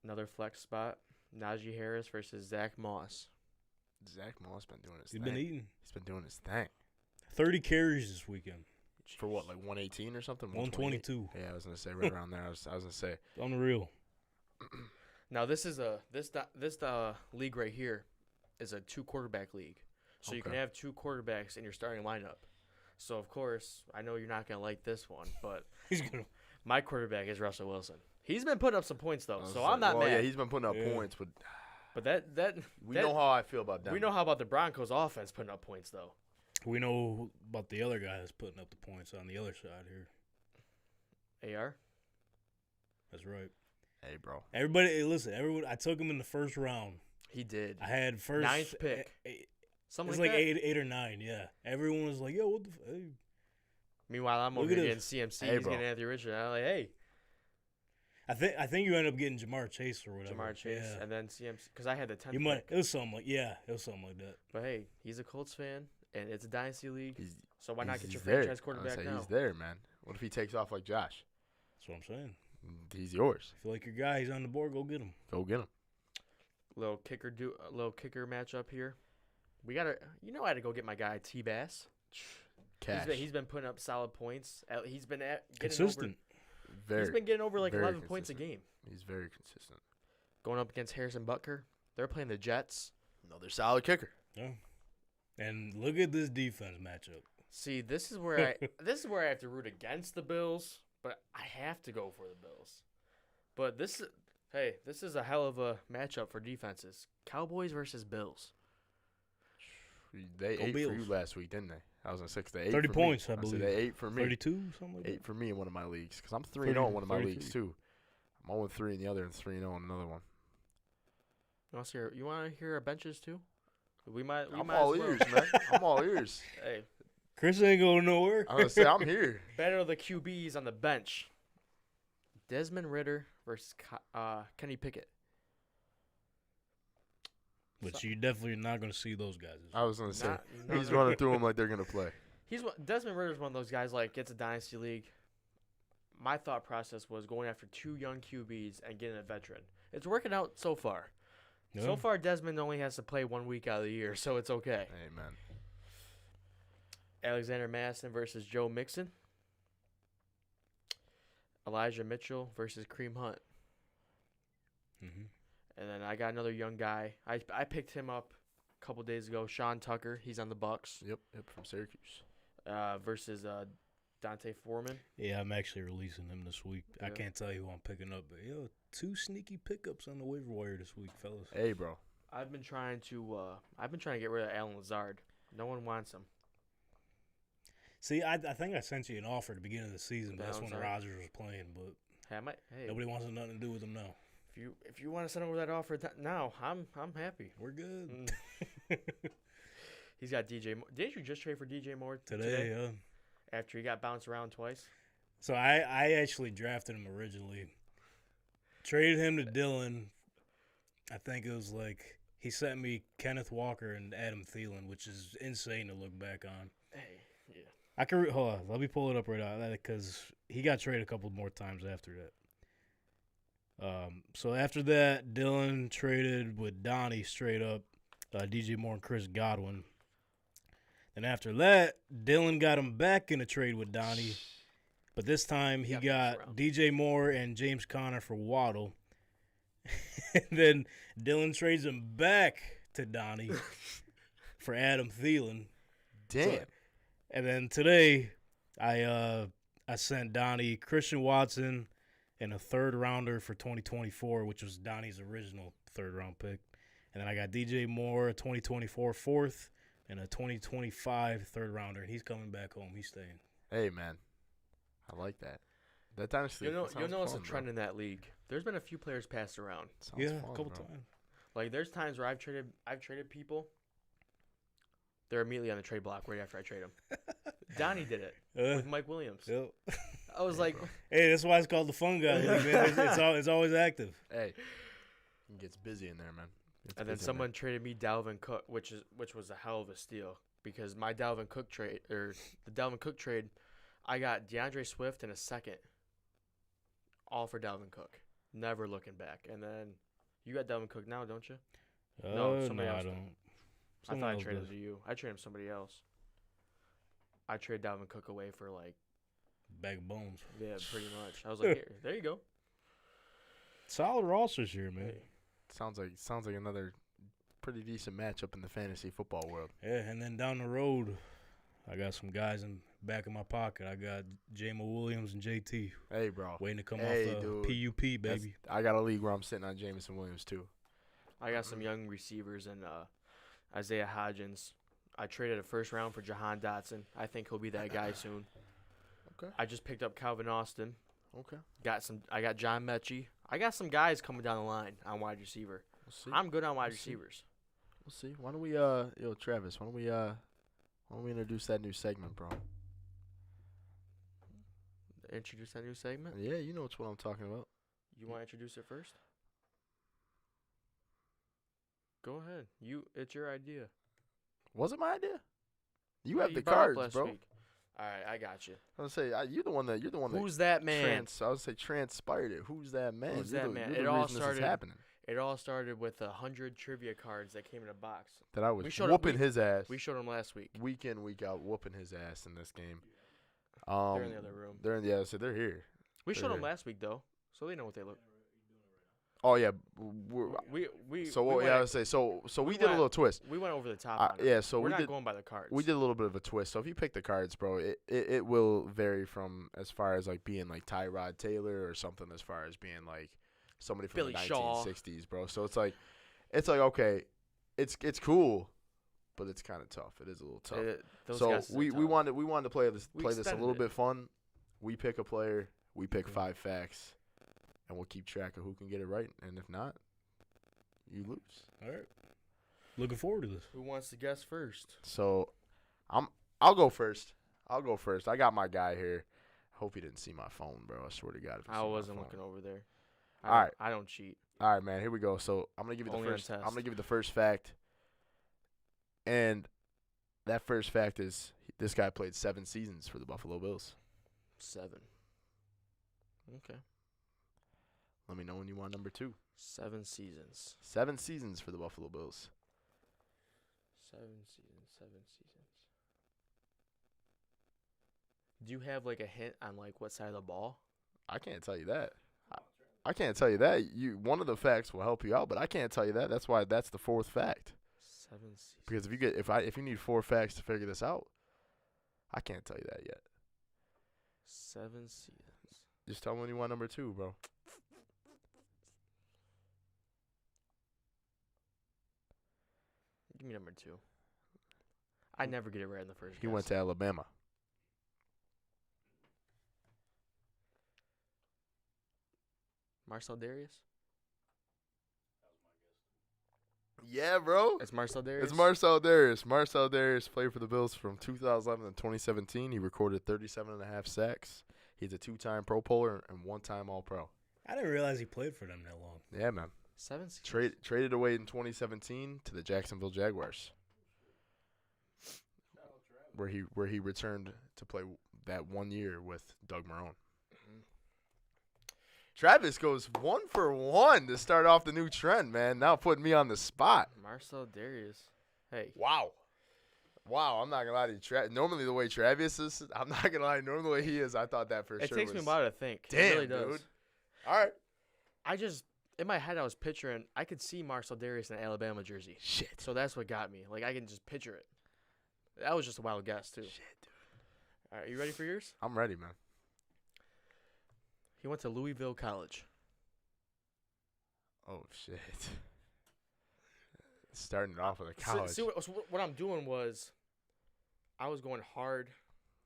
Another flex spot, Najee Harris versus Zach Moss. Zach Moss been doing his He's thing. been eating. He's been doing his thing. 30 carries this weekend. For what, like 118 or something? 122. Yeah, I was gonna say right around there. I was gonna say. Unreal. Now this league right here is a 2-quarterback league, so you can Okay. have 2 quarterbacks in your starting lineup. So of course, I know you're not gonna like this one, but He's going to. my quarterback is Russell Wilson. He's been putting up some points though, I was so like, I'm not well, mad. Yeah, he's been putting up Yeah. points, but But that we know how I feel about them. we know how about the Broncos offense putting up points though. We know about the other guy that's putting up the points on the other side here. AR. That's right. Hey, bro. Everybody, listen. Everyone, I took him in the first round. He did. I had first Ninth pick. Something It's like like that. eight or nine. Yeah. Everyone was like, "Yo, what the? Hey. Meanwhile, I'm Look over at here getting this. CMC. Hey, He's bro. getting Anthony Richardson. I'm like, hey, I think you ended up getting Jamar Chase or whatever. Jamar Chase, Yeah. and then CMC because I had the 10th You might. pick. It was something like it was something like that. But hey, he's a Colts fan, and it's a dynasty league. He's So why not get he's your there. franchise I was quarterback say, now? He's there, man. What if he takes off like Josh? That's what I'm saying. He's yours. If you like your guy, he's on the board. Go get him. Go get him. Little kicker matchup here. We gotta. I had to go get my guy T Bass. Cash. He's been putting up solid points. He's been getting Consistent. very, he's been getting over like very 11 points a consistent. game. He's very consistent. Going up against Harrison Butker. They're playing the Jets. Another solid kicker. Yeah. And look at this defense matchup. See, this is where I have to root against the Bills, but I have to go for the Bills. But this is a hell of a matchup for defenses. Cowboys versus Bills. They Go ate for you Bills. last week, didn't they? I was in 6. They ate 30 for points, me. I believe. Said they ate for me. 32, something like that. 8 for me in one of my leagues because I'm 3-0 in one of my 33. leagues too. I'm 0-3 in the other and 3-0 in another one. You want to hear our benches too? We might I'm as all well. ears, man. I'm all ears. Hey, Chris ain't going nowhere. I'm gonna say I'm here. better the QBs on the bench. Desmond Ritter versus Kenny Pickett. But you definitely not going to see those guys. I was gonna say Not- he's not- running through them like they're gonna play. Desmond Ritter's one of those guys like gets a dynasty league. My thought process was going after 2 young QBs and getting a veteran. It's working out so far. Yeah. So far, Desmond only has to play 1 week out of the year, so it's okay. Hey, man. Alexander Madison versus Joe Mixon. Elijah Mitchell versus Kareem Hunt. Mm-hmm. And then I got another young guy. I picked him up a couple days ago. Sean Tucker. He's on the Bucks. Yep, from Syracuse. Versus Dante Foreman. Yeah, I'm actually releasing him this week. I Yeah. can't tell you who I'm picking up, but 2 sneaky pickups on the waiver wire this week, fellas. Hey, bro. I've been trying to get rid of Alan Lazard. No one wants him. See, I think I sent you an offer at the beginning of the season, but that's when Downside. Rodgers was playing. But Hey, nobody wants nothing to do with him now. if you want to send over that offer now, I'm happy. We're good. He's got DJ. Didn't you just trade for DJ Moore Today, yeah. after he got bounced around twice? So I actually drafted him originally. Traded him to Dylan. I think it was like he sent me Kenneth Walker and Adam Thielen, which is insane to look back on. Hey, yeah. I can hold on. Let me pull it up right now because he got traded a couple more times after that. So after that, Dylan traded with Donnie straight up, DJ Moore and Chris Godwin. Then after that, Dylan got him back in a trade with Donnie, but this time he Got got bounced around. DJ Moore and James Conner for Waddle. And then Dylan trades him back to Donnie for Adam Thielen. Damn. And then today, I sent Donnie Christian Watson and a 3rd rounder for 2024, which was Donnie's original 3rd round pick. And then I got DJ Moore, a 2024 4th, and a 2025 3rd rounder. And he's coming back home. He's staying. Hey, man. I like that. That dynasty. You'll sounds notice a fun, trend bro. in that league. There's been a few players passed around. Sounds Yeah, fun, a couple bro. times. Like there's times where I've traded people. They're immediately on the trade block right after I trade them. Donnie did it with Mike Williams. Yep. I was like, Hey, that's why it's called the Fun Guy League, man. It's always active. Hey, it gets busy in there, man. Gets and then busy in someone traded me Dalvin Cook, which was a hell of a steal because my Dalvin Cook trade the Dalvin Cook trade, I got DeAndre Swift in a second. All for Dalvin Cook. Never looking back. And then you got Dalvin Cook now, don't you? No, somebody I else did. don't. I Someone thought I else traded does. to you. I traded him somebody else. I traded Dalvin Cook away for like, Bag of bones. yeah, pretty much. I was like, here, there you go. Solid rosters here, man. Hey. Sounds like another pretty decent matchup in the fantasy football world. Yeah, and then down the road, I got some guys in back of my pocket. I got Jamal Williams and JT Hey, bro. waiting to come Hey, off dude. PUP, baby. I got a league where I'm sitting on Jameson Williams too. I got some young receivers and Isaiah Hodgins. I traded a first round for Jahan Dotson. I think he'll be that guy soon. Okay. I just picked up Calvin Austin. Okay. I got John Mechie. I got some guys coming down the line on wide receiver. We'll see. I'm good on wide We'll see. receivers. We'll see. Why don't we Travis, why don't we introduce that new segment, bro? Introduce that new segment. Yeah, you know what I'm talking about. You want to introduce it first? Go ahead. It's your idea. Was it my idea? You Yeah, have the brought it up cards, last bro. week. All right, I got you. I was gonna say you're the one that Who's that man? I would say transpired it. Who's that man? Who's You're that the- man? You're the It all reason this is started- happening. It all started with 100 trivia cards that came in a box. That I was we showed whooping up- his ass We showed him last week. week in, week out, whooping his ass in this game. They're in the other room. So they're here. We they're showed them here. last week though, so they know what they look. Oh yeah. So we I would say so we did a little twist. We went over the top. On it. Yeah, so We're we not did. going by the cards. We did a little bit of a twist. So if you pick the cards, bro, it will vary from as far as like being like Tyrod Taylor or something as far as being like somebody from Billy the Shaw. 1960s, bro. So it's like okay, it's cool, but it's kind of tough. It is a little tough. Those So guys are we tough. wanted to play this We a extended little it. bit fun. We pick a player, we pick Okay. 5 facts, and we'll keep track of who can get it right. And if not, you lose. All right. Looking forward to this. Who wants to guess first? So I'll go first. I got my guy here. Hope he didn't see my phone, bro. I swear to God. If he I see my wasn't phone. looking over there. All right. I don't cheat. All right, man. Here we go. So I'm gonna give you the Only on first. I'm test. gonna give you the first fact, and that first fact is this guy played 7 seasons for the Buffalo Bills. 7. Okay. Let me know when you want number 2. 7 seasons. 7 seasons for the Buffalo Bills. 7 seasons. 7 seasons. Do you have like a hint on like what side of the ball? I can't tell you that. I can't tell you that. One of the facts will help you out, but I can't tell you that. That's why that's the 4th fact. 7 seasons. Because if you need 4 facts to figure this out, I can't tell you that yet. 7 seasons. Just tell me when you want number 2, bro. Give me number 2. I never get it right in the first. He went to Alabama. Marcel Darius. Yeah, bro. It's Marcel Darius. It's Marcel Darius. Marcel Darius played for the Bills from 2011 to 2017. He recorded 37.5 sacks. He's a 2-time Pro Bowler and 1-time All-Pro. I didn't realize he played for them that long. Yeah, man. 7 seasons. Traded away in 2017 to the Jacksonville Jaguars, where he returned to play that 1 year with Doug Marrone. Travis goes 1 for 1 to start off the new trend, man. Now putting me on the spot. Marcel Darius. Hey. Wow, I'm not gonna lie to you. Normally the way Travis is, I'm not gonna lie. Normally the way he is, I thought that for It sure. takes me was, a while to think. Damn, it really does. dude. All right. I just in my head I was picturing I could see Marcel Darius in an Alabama jersey. Shit. So that's what got me. Like I can just picture it. That was just a wild guess too. Shit, dude. All right, you ready for yours? I'm ready, man. He went to Louisville College. Oh shit. Starting it off with a So- college. See what I'm doing was, I was going hard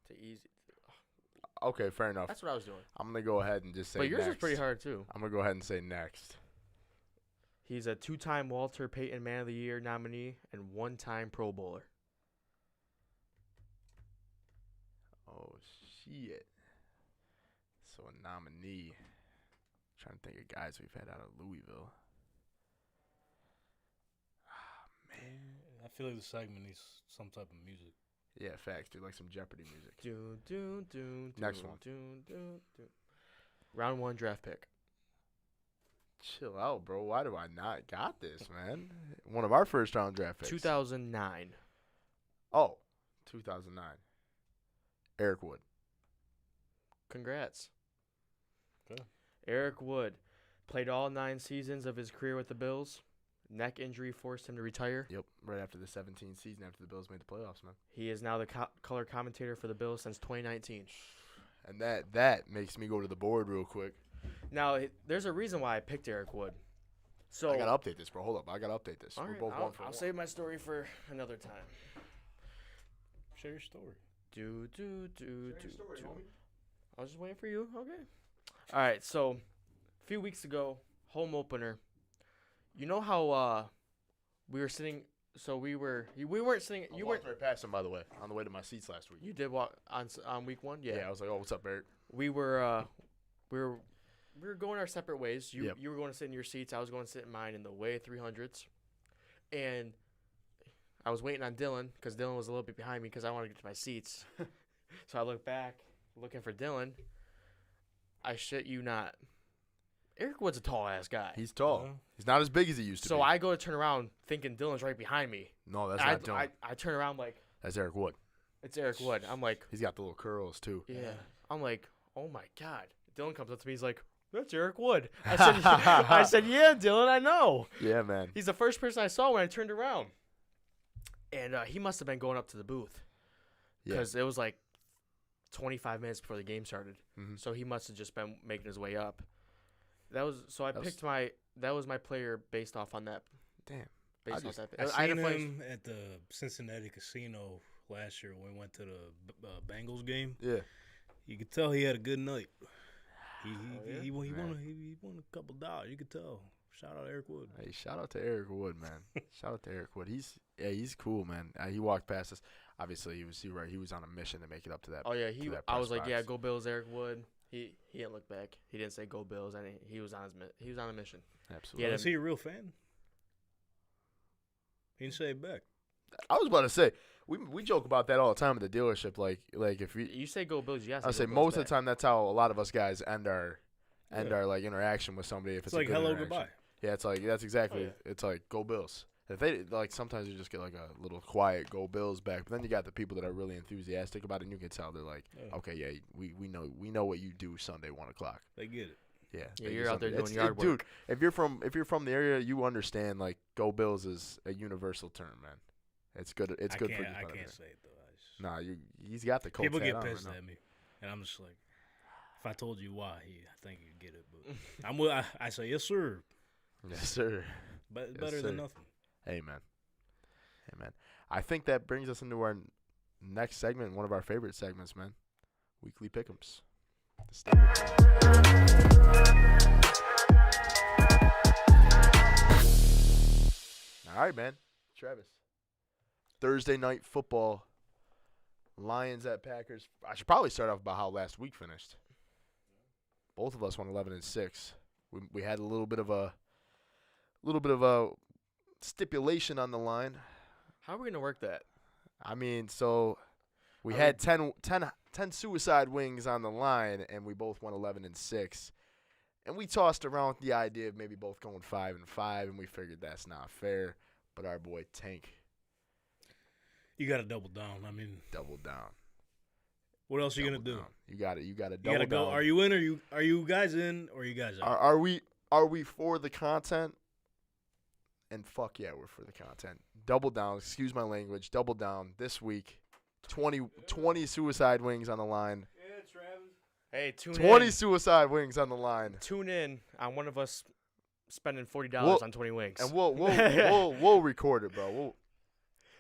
to easy. Okay, fair enough. That's what I was doing. I'm gonna go ahead and just say. But yours was next. pretty hard too. I'm gonna go ahead and say next. He's a 2-time Walter Payton Man of the Year nominee and 1-time Pro Bowler. Oh shit. So a nominee. Trying to think of guys we've had out of Louisville. Ah, man. I feel like the segment needs some type of music. Yeah, facts, dude. Like some Jeopardy music. Dun, dun, dun, Next dun, one. dun, dun, dun. Round 1 draft pick. Chill out, bro. Why do I not got this, man? One of our first round draft picks. 2009. Oh, 2009. Eric Wood. Congrats. Okay. Eric Wood played all 9 seasons of his career with the Bills. Neck injury forced him to retire. Yep, right after the 17th season, after the Bills made the playoffs, man. He is now the color commentator for the Bills since 2019. And that makes me go to the board real quick. Now, there's a reason why I picked Eric Wood. So I gotta update this, bro. Hold up, I gotta update this. all We're right, both I'll, 1 for I'll 1. save my story for another time. Share your story. Do. I was just waiting for you. Okay. All right. So, a few weeks ago, home opener. You know how we were sitting. So we weren't sitting. You weren't. right past him, by the way, on the way to my seats last week. You did walk on week 1. Yeah. I was like, oh, what's up, Eric? We were going our separate ways. Yep. You were going to sit in your seats. I was going to sit in mine in the way 300s, and I was waiting on Dylan because Dylan was a little bit behind me because I wanted to get to my seats. So I look back, looking for Dylan. I shit you not. Eric Wood's a tall ass guy. He's tall. He's not as big as he used to be. So I go to turn around thinking Dylan's right behind me. No, that's not Dylan. I turn around like That's Eric Wood. it's Eric Wood. I'm like, He's got the little curls too. yeah. I'm like, oh my god. Dylan comes up to me. He's like, that's Eric Wood. I said, yeah, Dylan, I know. Yeah, man. He's the first person I saw when I turned around. And he must have been going up to the booth Yeah. because it was like 25 minutes before the game started. Mhm. So he must have just been making his way up. That was my player based off on that. Damn. Based I off that. I had seen a player- him at the Cincinnati Casino last year when we went to the Bengals game. Yeah. You could tell he had a good night. yeah? He won Man. he won a couple dollars. You could tell. Shout out Eric Wood. Hey, shout out to Eric Wood, man. Shout out to Eric Wood. He's cool, man. He walked past us. Obviously, he was on a mission to make it up to that. Oh yeah, to that I press was like, box. yeah, go Bills, Eric Wood. He didn't look back. He didn't say go Bills. He was on a mission. Absolutely. Yeah, Is he a real fan? He didn't say it back. I was about to say we joke about that all the time at the dealership. Like if we, You say go Bills, yes. I say most of the time that's how a lot of us guys end our Yeah. like interaction with somebody. If It's a like good hello, interaction. goodbye. Yeah, it's like that's exactly. yeah. It's like go Bills. If they like, sometimes you just get like a little quiet go Bills back, but then you got the people that are really enthusiastic about it, and you can tell they're like, Yeah. okay, yeah, we know what you do Sunday 1:00. They get it. Yeah, Yeah, they you're do out there something. doing yard work. Dude, if you're from the area, you understand like go Bills is a universal term, man. It's good. It's good for you. I can't say it though. Nah, he's got the Colts People hat get on pissed right now. at me, and I'm just like, if I told you why, I think you'd get it. But I say yes, sir. Yes, sir. But Yes, better than sir. nothing. Hey, man. I think that brings us into our next segment, one of our favorite segments, man. Weekly Pick'ems. The staple. All right, man. Travis. Thursday night football. Lions at Packers. I should probably start off about how last week finished. Both of us won 11-6. We had a little bit of a stipulation on the line. How are we gonna work that? I mean, so we I had 10 suicide wings on the line, and we both won 11-6. And we tossed around the idea of maybe both going 5-5, and we figured that's not fair. But our boy Tank You got to double down. I mean, doubled down. what else are you Doubled gonna do? down. You got to You double gotta go. down. Are you in? Are you guys in? Or are you guys out? Are we for the content? And fuck yeah, we're for the content. Double down. Excuse my language. Double down this week. 20 suicide wings on the line. Yeah, Travis. Hey, tune 20 in. suicide wings on the line. Tune in on one of us spending $40 We'll- on 20 wings. And we'll record it, bro.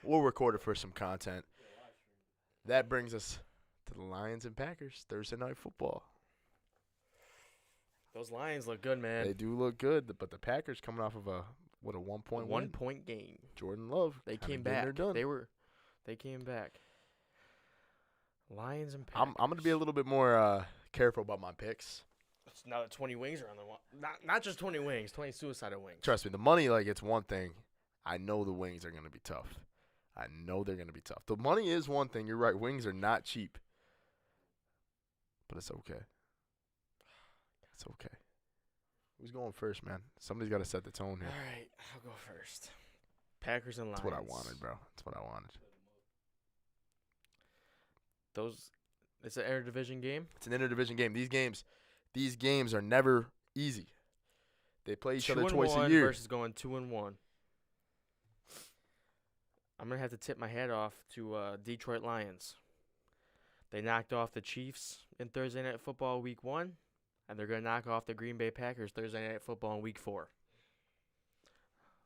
We'll record it for some content. That brings us to the Lions and Packers Thursday night football. Those Lions look good, man. They do look good, but the Packers coming off of a 1-point win. 1-point game. Jordan Love. They kinda came getting back. her done. They came back. Lions and Packers. I'm gonna be a little bit more careful about my picks. Now that 20 wings are on the one. Not just 20 wings, 20 suicidal wings. Trust me, the money, like, it's one thing. I know the wings are gonna be tough. I know they're gonna be tough. The money is one thing. You're right. Wings are not cheap, but it's okay. It's okay. Who's going first, man? Somebody's got to set the tone here. All right, I'll go first. Packers and Lions. That's what I wanted, bro. That's what I wanted. It's an interdivision game. It's an interdivision game. These games are never easy. They play each other twice a year. Versus going 2-1. I'm gonna have to tip my hat off to Detroit Lions. They knocked off the Chiefs in Thursday Night Football Week 1, and they're gonna knock off the Green Bay Packers Thursday Night Football in Week 4.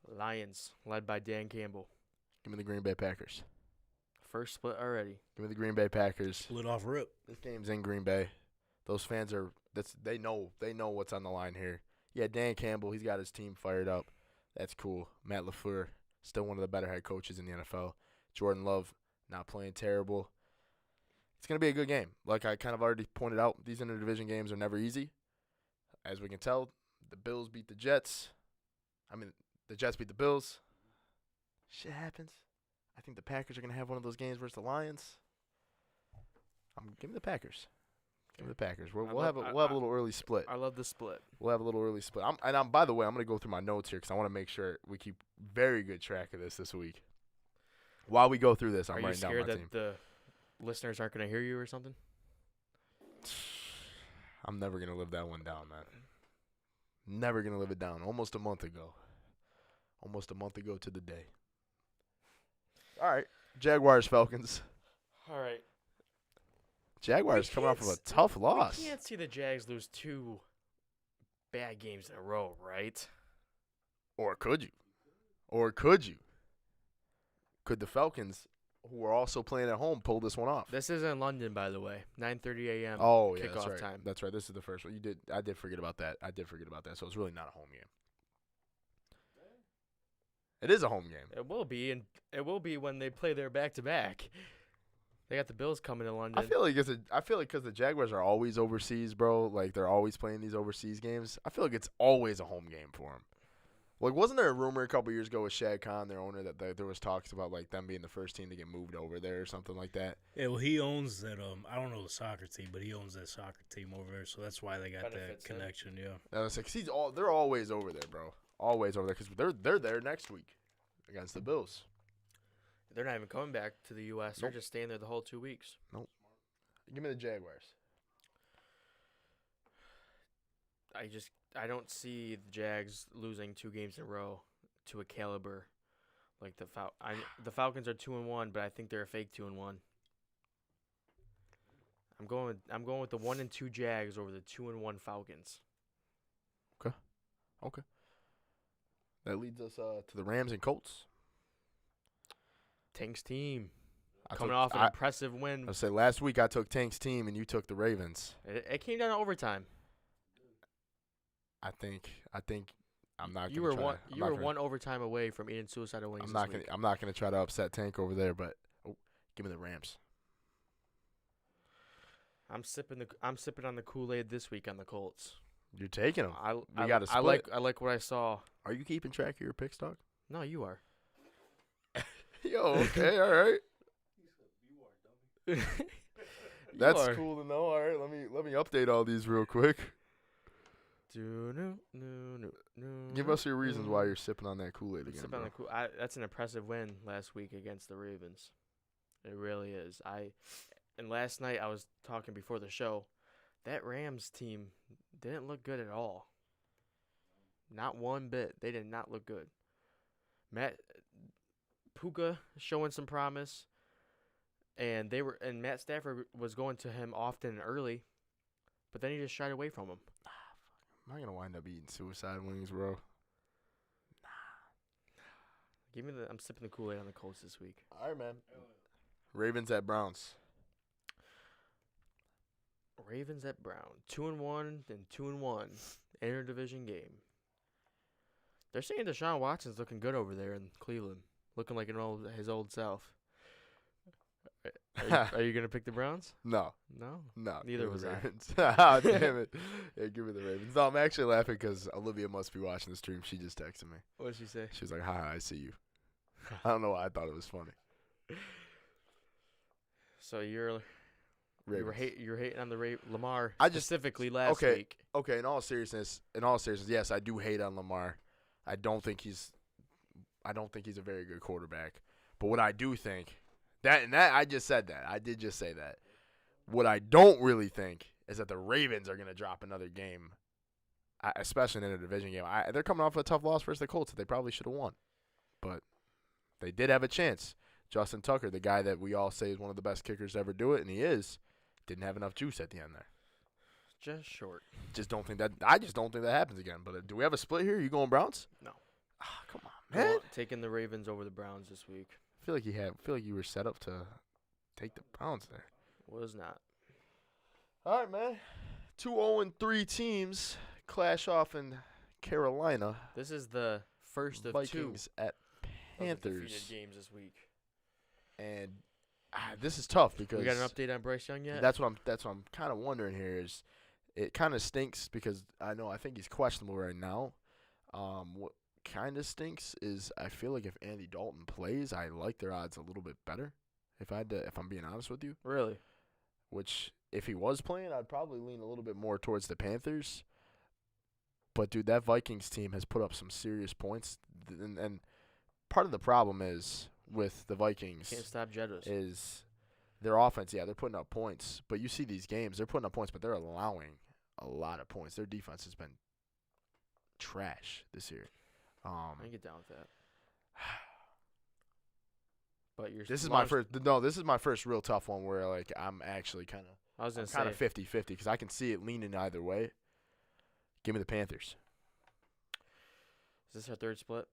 Lions, led by Dan Campbell. Give me the Green Bay Packers. First split already. Give me the Green Bay Packers. Split off rip. This game's in Green Bay. Those fans are they know what's on the line here. Yeah, Dan Campbell, he's got his team fired up. That's cool. Matt LaFleur, still one of the better head coaches in the NFL. Jordan Love, not playing terrible. It's going to be a good game. Like I kind of already pointed out, these interdivision games are never easy. As we can tell, the Bills beat the Jets. The Jets beat the Bills. Shit happens. I think the Packers are going to have one of those games versus the Lions. Give me the Packers. Give me the Packers. We'll have a little early split. I love the split. We'll have a little early split. By the way, I'm going to go through my notes here because I want to make sure we keep very good track of this week. While we go through this, I'm writing down my team. Are you scared that the listeners aren't going to hear you or something? I'm never going to live that one down, man. Never going to live it down. Almost a month ago to the day. All right. Jaguars, Falcons. All right. Jaguars coming off of a tough loss. We can't see the Jags lose 2 bad games in a row, right? Or could you? Could the Falcons, who are also playing at home, pull this one off? This is in London, by the way. 9:30 a.m. Oh, yeah, kickoff that's right. time. That's right. This is the first one. I did forget about that. So it's really not a home game. It is a home game. It will be, and it will be when they play their back-to-back. They got the Bills coming to London. I feel like because the Jaguars are always overseas, bro. Like they're always playing these overseas games. I feel like it's always a home game for them. Like, wasn't there a rumor a couple years ago with Shad Khan, their owner, that there was talks about like them being the first team to get moved over there or something like that? Yeah, well, he owns that. I don't know the soccer team, but he owns that soccer team over there, so that's why they got Benefits that connection. And I was like, they're always over there, bro. Always over there because they're there next week against the Bills. They're not even coming back to the U.S. Nope. They're just staying there the whole 2 weeks. Nope. Give me the Jaguars. I don't see the Jags losing 2 games in a row to a caliber like the Falcons are 2-1, but I think they're a fake 2-1. I'm going with the 1-2 Jags over the 2-1 Falcons. Okay. That leads us to the Rams and Colts. Tank's team coming off an impressive win. I say last week I took Tank's team and you took the Ravens. It came down to overtime. I think I'm not. You were one overtime away from eating suicidal wings. I'm not gonna try to upset Tank over there, but give me the Rams. I'm sipping on the Kool-Aid this week on the Colts. You're taking them. I got to split. I like what I saw. Are you keeping track of your picks, dog? No, you are. Yo, okay, all right. That's cool to know. All right, let me update all these real quick. Give us your reasons why you're sipping on that Kool-Aid again, bro. That's an impressive win last week against the Ravens. It really is. And last night I was talking before the show. That Rams team didn't look good at all. Not one bit. They did not look good. Matt showing some promise, and Matt Stafford was going to him often and early, but then he just shied away from him. Am I gonna wind up eating suicide wings, bro? I'm sipping the Kool-Aid on the Colts this week. All right, man. Ravens at Browns. Ravens at Brown. 2-1 and 2-1. Interdivision game. They're saying Deshaun Watson's looking good over there in Cleveland. Looking like his old self. Are you going to pick the Browns? No. No? No. Neither was I. Oh, damn it. Yeah, give me the Ravens. No, I'm actually laughing because Olivia must be watching the stream. She just texted me. What did she say? She was like, hi, I see you. I don't know why I thought it was funny. So you're hating on the Lamar specifically last week. Okay, in all seriousness, yes, I do hate on Lamar. I don't think he's a very good quarterback. But what I do think I just said that. I did just say that. What I don't really think is that the Ravens are going to drop another game, especially in a division game. They're coming off a tough loss versus the Colts that they probably should have won. But they did have a chance. Justin Tucker, the guy that we all say is one of the best kickers to ever do it, and he is, didn't have enough juice at the end there. Just short. I just don't think that happens again. But do we have a split here? You going Browns? No. Come on, man. Taking the Ravens over the Browns this week. feel like you were set up to take the Browns there. Was not. All right, man. 2-0-3 teams clash off in Carolina. This is the first of Vikings at of the Panthers. defeated games this week. And this is tough because We got an update on Bryce Young yet? that's what I'm kind of wondering here is it kind of stinks because I think he's questionable right now. What kind of stinks is I feel like if Andy Dalton plays, I like their odds a little bit better. If I'm being honest with you, Really? which if he was playing, I'd probably lean a little bit more towards the Panthers. But dude, that Vikings team has put up some serious points, and part of the problem is with the Vikings Can't stop Jettas. is their offense. Yeah, they're putting up points, but you see these games, they're putting up points, but they're allowing a lot of points. Their defense has been trash this year. I can get down with that. But you're This is my first. No, this is my first real tough one where like I'm actually kind I was gonna of say 50-50 because I can see it leaning either way. Give me the Panthers. is this our third split?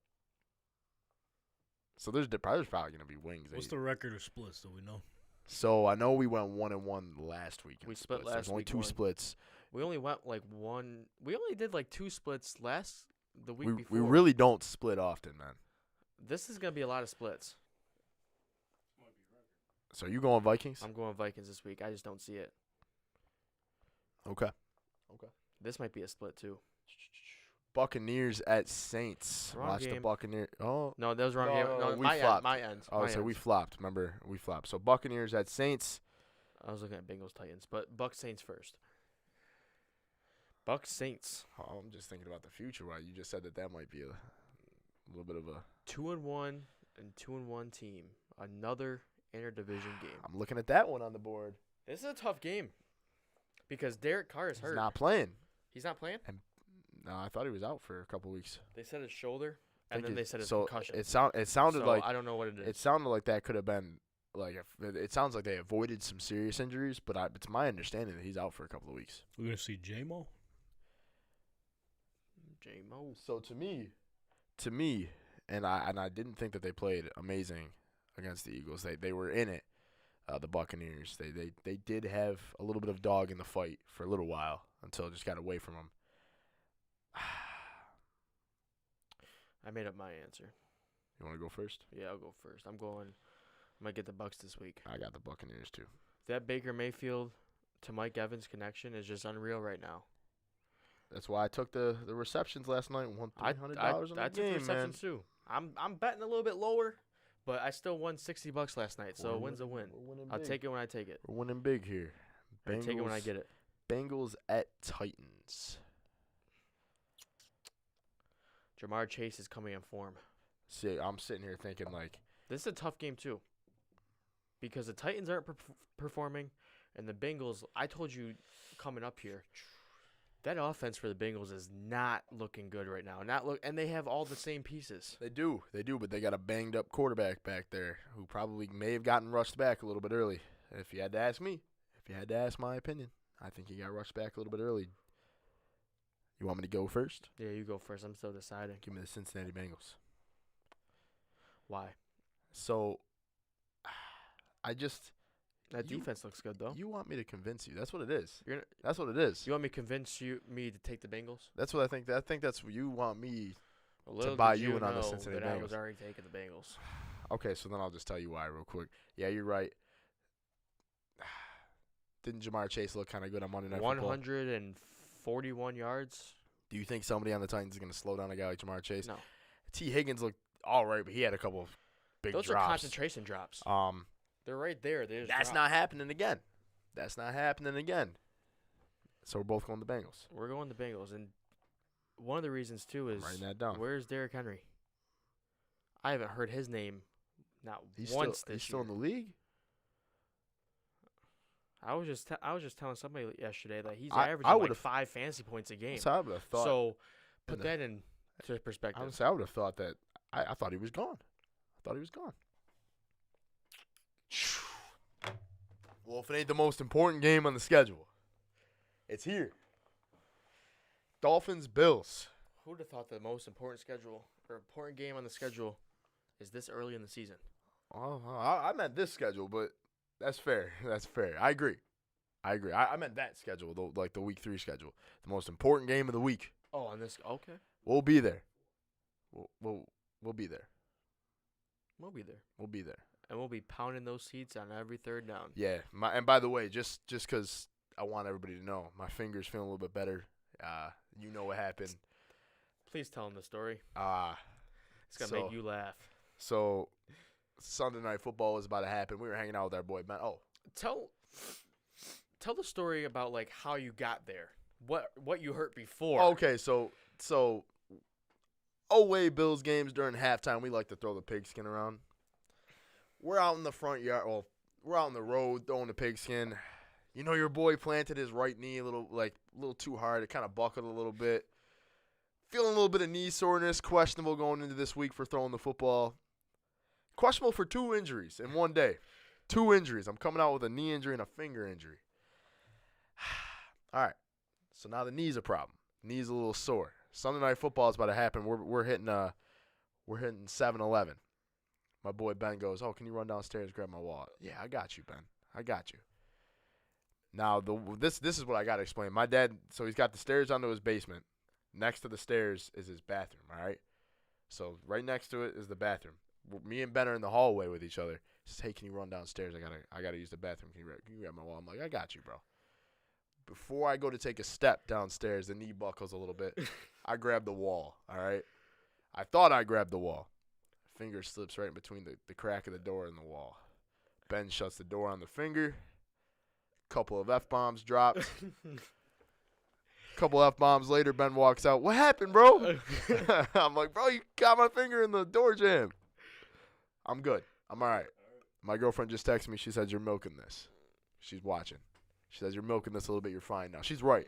So there's probably going to be wings. What's the record of splits? Do we know? So I know we went 1-1 last week. in We split splits. last There's only week two one. splits. We only went like one. We only did like 2 splits the week We before. really don't split often, man. This is gonna be a lot of splits. So you going Vikings? I'm going Vikings this week. I just don't see it. Okay. This might be a split too. Buccaneers at Saints. Wrong Watch the game. Buccaneers. Oh, No, that was wrong game. No, No, we my flopped. end. My end. oh, my so end. we flopped. Remember, we flopped. So Buccaneers at Saints. I was looking at Bengals Titans, but Bucks Saints first. Bucks Saints. Oh, I'm just thinking about the future. Right? You just said that might be a little bit of a. 2-1 and 2-1 team. Another interdivision game. I'm looking at that one on the board. This is a tough game because Derek Carr is He's hurt. not playing. He's not playing. No, I thought he was out for a couple weeks. They said his shoulder, and Think then they said his so concussion. It sounded So like I don't know what it is. it sounded like that could have been like it sounds like they avoided some serious injuries, but it's my understanding that he's out for a couple of weeks. We're gonna see J-Mo. J-Mo. So to me, and I didn't think that they played amazing against the Eagles. They were in it. The Buccaneers. They did have a little bit of dog in the fight for a little while until it just got away from them. I made up my answer. You want to go first? Yeah, I'll go first. I'm gonna get the Bucks this week. I got the Buccaneers too. That Baker Mayfield to Mike Evans connection is just unreal right now. That's why I took the receptions last night and won $300 on I the took game, the man. receptions too. I'm betting a little bit lower, but I still won $60 last night, so a win's a win. We're winning I'll big. take it when I take it. We're winning big here. I'll take it when I get it. Bengals at Titans. Jamar Chase is coming in form. See, I'm sitting here thinking like This is a tough game too, because the Titans aren't performing, and the Bengals. I told you coming up here, that offense for the Bengals is not looking good right now. And they have all the same pieces. they do, but they got a banged up quarterback back there who probably may have gotten rushed back a little bit early. If you had to ask me, if you had to ask my opinion, I think he got rushed back a little bit early. You want me to go first? Yeah, you go first. I'm still deciding. Give me the Cincinnati Bengals. Why? So, that Defense looks good though. You want me to convince you? That's what it is. You're gonna, That's what it is. you want me to convince me to take the Bengals? That's what I think. I think that's what you want me. Little buy did you in on the know Cincinnati that I Bengals. was already taking the Bengals. Okay, so then I'll just tell you why real quick. Yeah, you're right. Didn't Jamar Chase look kind of good on Monday Night Football? 141 yards. Do you think somebody on the Titans is going to slow down a guy like Jamar Chase? No. T. Higgins looked all right, but he had a couple of big Those drops. are concentration drops. They're right there. They just That's drop. not happening again. That's not happening again. So we're both going the Bengals. We're going the Bengals, and one of the reasons too is Writing that down. where's Derrick Henry? I haven't heard his name not He's once still, this he's still year. in the league? I was just telling somebody yesterday that he's I averaging like would've- 5 fantasy points a game. So I would have thought. So put the- that into perspective. Honestly, I would have thought that. I thought he was gone. I thought he was gone. Well, if it ain't the most important game on the schedule, it's here. Dolphins, Bills. Who would have thought the most important game on the schedule is this early in the season? I meant this schedule, but that's fair. That's fair. I agree. I meant that schedule, like the week 3 schedule, the most important game of the week. Oh, on this. Okay. We'll be there. We'll be there. We'll be there. We'll be there. And we'll be pounding those seats on every third down. Yeah. And by the way, just because I want everybody to know, my finger's feeling a little bit better. You know what happened. Please tell them the story. It's going to So- make you laugh. So Sunday Night Football was about to happen. We were hanging out with our boy Ben. Oh, Tell the story about, like, how you got there. What you heard before. okay. So away Bills games during halftime, we like to throw the pigskin around. We're out in the front yard. Well, we're out on the road throwing the pigskin. You know, your boy planted his right knee a little too hard. It kind of buckled a little bit. Feeling a little bit of knee soreness. Questionable going into this week for throwing the football. Questionable for 2 injuries in one day. 2 injuries. I'm coming out with a knee injury and a finger injury. All right. So now the knee's a problem. Knee's a little sore. Sunday Night Football is about to happen. We're hitting 7-Eleven. My boy Ben goes, "Oh, can you run downstairs and grab my wallet?" "Yeah, I got you, Ben. I got you." Now this is what I got to explain. My dad, so he's got the stairs onto his basement. Next to the stairs is his bathroom, all right? So right next to it is the bathroom. Me and Ben are in the hallway with each other. He says, "Hey, can you run downstairs? I gotta use the bathroom. Can you grab my wallet?" I'm like, "I got you, bro." Before I go to take a step downstairs, the knee buckles a little bit. I grab the wall, all right? I thought I grabbed the wall. Finger slips right in between the crack of the door and the wall. Ben shuts the door on the finger. Couple of F-bombs dropped. Couple F-bombs later, Ben walks out. "What happened, bro?" I'm like, "Bro, you got my finger in the door jam." I'm good. I'm all right. My girlfriend just texted me. She says, "You're milking this." She's watching. She says, "You're milking this a little bit. You're fine now." She's right.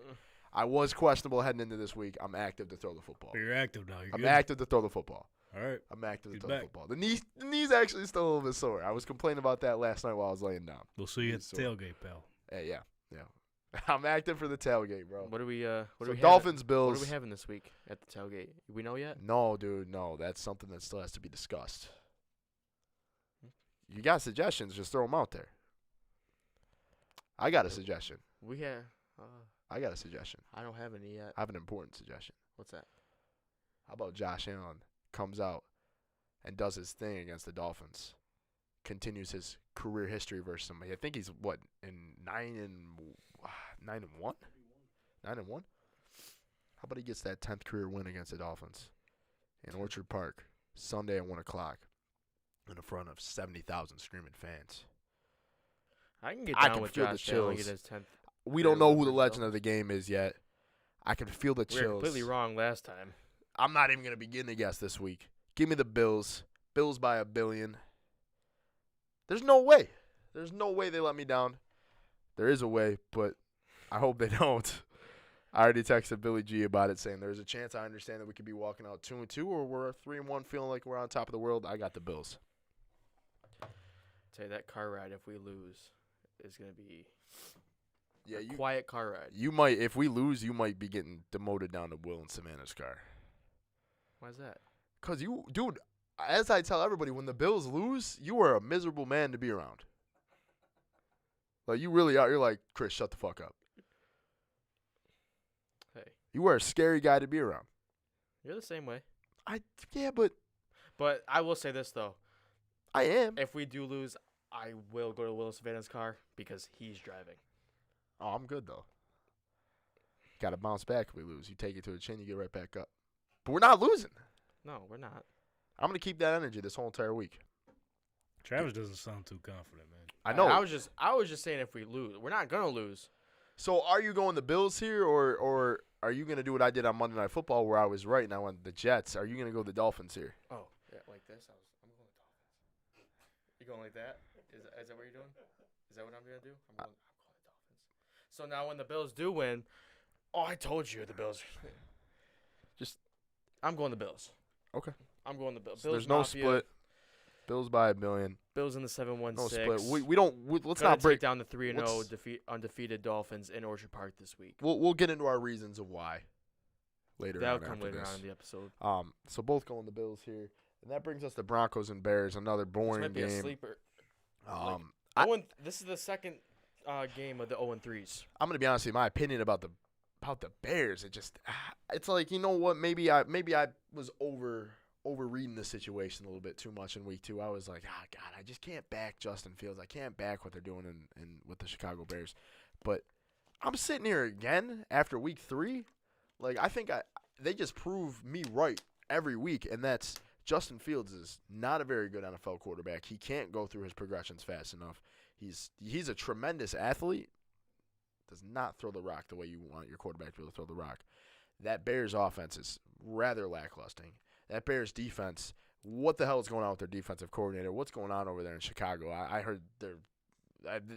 I was questionable heading into this week. I'm active to throw the football. But you're active now. You're I'm good. active to throw the football. All right. I'm active to He's throw back. the football. The knee's actually still a little bit sore. I was complaining about that last night while I was laying down. We'll see you at He's the sore. tailgate, pal. Yeah. I'm active for the tailgate, bro. What do we So we have- Dolphins, What Bills. are we having this week at the tailgate? We know yet? No, dude, no. That's something that still has to be discussed. You got suggestions? Just throw them out there. I got a suggestion. We have. I got a suggestion. I don't have any yet. I have an important suggestion. What's that? How about Josh Allen comes out and does his thing against the Dolphins, continues his career history versus somebody. I think he's in 9-1. 9-1. How about he gets that 10th career win against the Dolphins in Orchard Park Sunday at 1:00 in front of 70,000 screaming fans. I can get I down can with feel the Josh Allen. chills. Get his 10th. We don't know who the Dolphins. legend of the game is yet. I can feel the We were chills. completely wrong last time. I'm not even going to begin to guess this week. Give me the Bills. Bills by 1 billion. There's no way. There's no way they let me down. There is a way, but I hope they don't. I already texted Billy G about it, saying there's a chance. I understand that we could be walking out 2-2, or we're 3-1, feeling like we're on top of the world. I got the Bills. Tell you that car ride, if we lose, is gonna be Yeah, a quiet car ride. you might. If we lose, you might be getting demoted down to Will and Savannah's car. Why's that? Cause you, dude, as I tell everybody, when the Bills lose, you are a miserable man to be around. Like, you really are. You're like, "Chris, shut the fuck up." Hey, You are a scary guy to be around. you're the same way. Yeah, but But I will say this though: I am. if we do lose, I will go to Will Savannah's car because he's driving. Oh, I'm good though. Got to bounce back if we lose. You take it to the chin, you get right back up. But we're not losing. No, we're not. I'm gonna keep that energy this whole entire week. Travis doesn't sound too confident, man. I know. I was just saying if we lose, we're not gonna lose. So are you going the Bills here, or are you gonna do what I did on Monday Night Football, where I was right and I went the Jets? Are you gonna go the Dolphins here? Oh, yeah, like this. I'm going with Dolphins. You going like that? Is that what you're doing? Is that what I'm gonna do? I'm going Dolphins. So now when the Bills do win, I told you the Bills. I'm going the Bills. Okay. I'm going the Bills. So there's no Mafia, split. Bills by 1 million. Bills in the 7-1-6. No split. We don't. Let's Gonna not break. take down the 3-0 let's- undefeated Dolphins in Orchard Park this week. We'll get into our reasons of why later. That'll on come after later this. on in the episode. So both going the Bills here. And that brings us to Broncos and Bears, another This boring might be a game. sleeper. I- This is the second game of the 0-3s. I'm gonna be honest with you. My opinion about the Bears, it's like, you know what? Maybe I was overreading the situation a little bit too much in week 2. I was like, God, I just can't back Justin Fields. I can't back what they're doing in with the Chicago Bears. But I'm sitting here again after week 3. Like, I think they just prove me right every week, and that's Justin Fields is not a very good NFL quarterback. He can't go through his progressions fast enough. He's a tremendous athlete. Does not throw the rock the way you want your quarterback to be able to throw the rock. That Bears offense is rather lackluster. That Bears defense, what the hell is going on with their defensive coordinator? What's going on over there in Chicago? I heard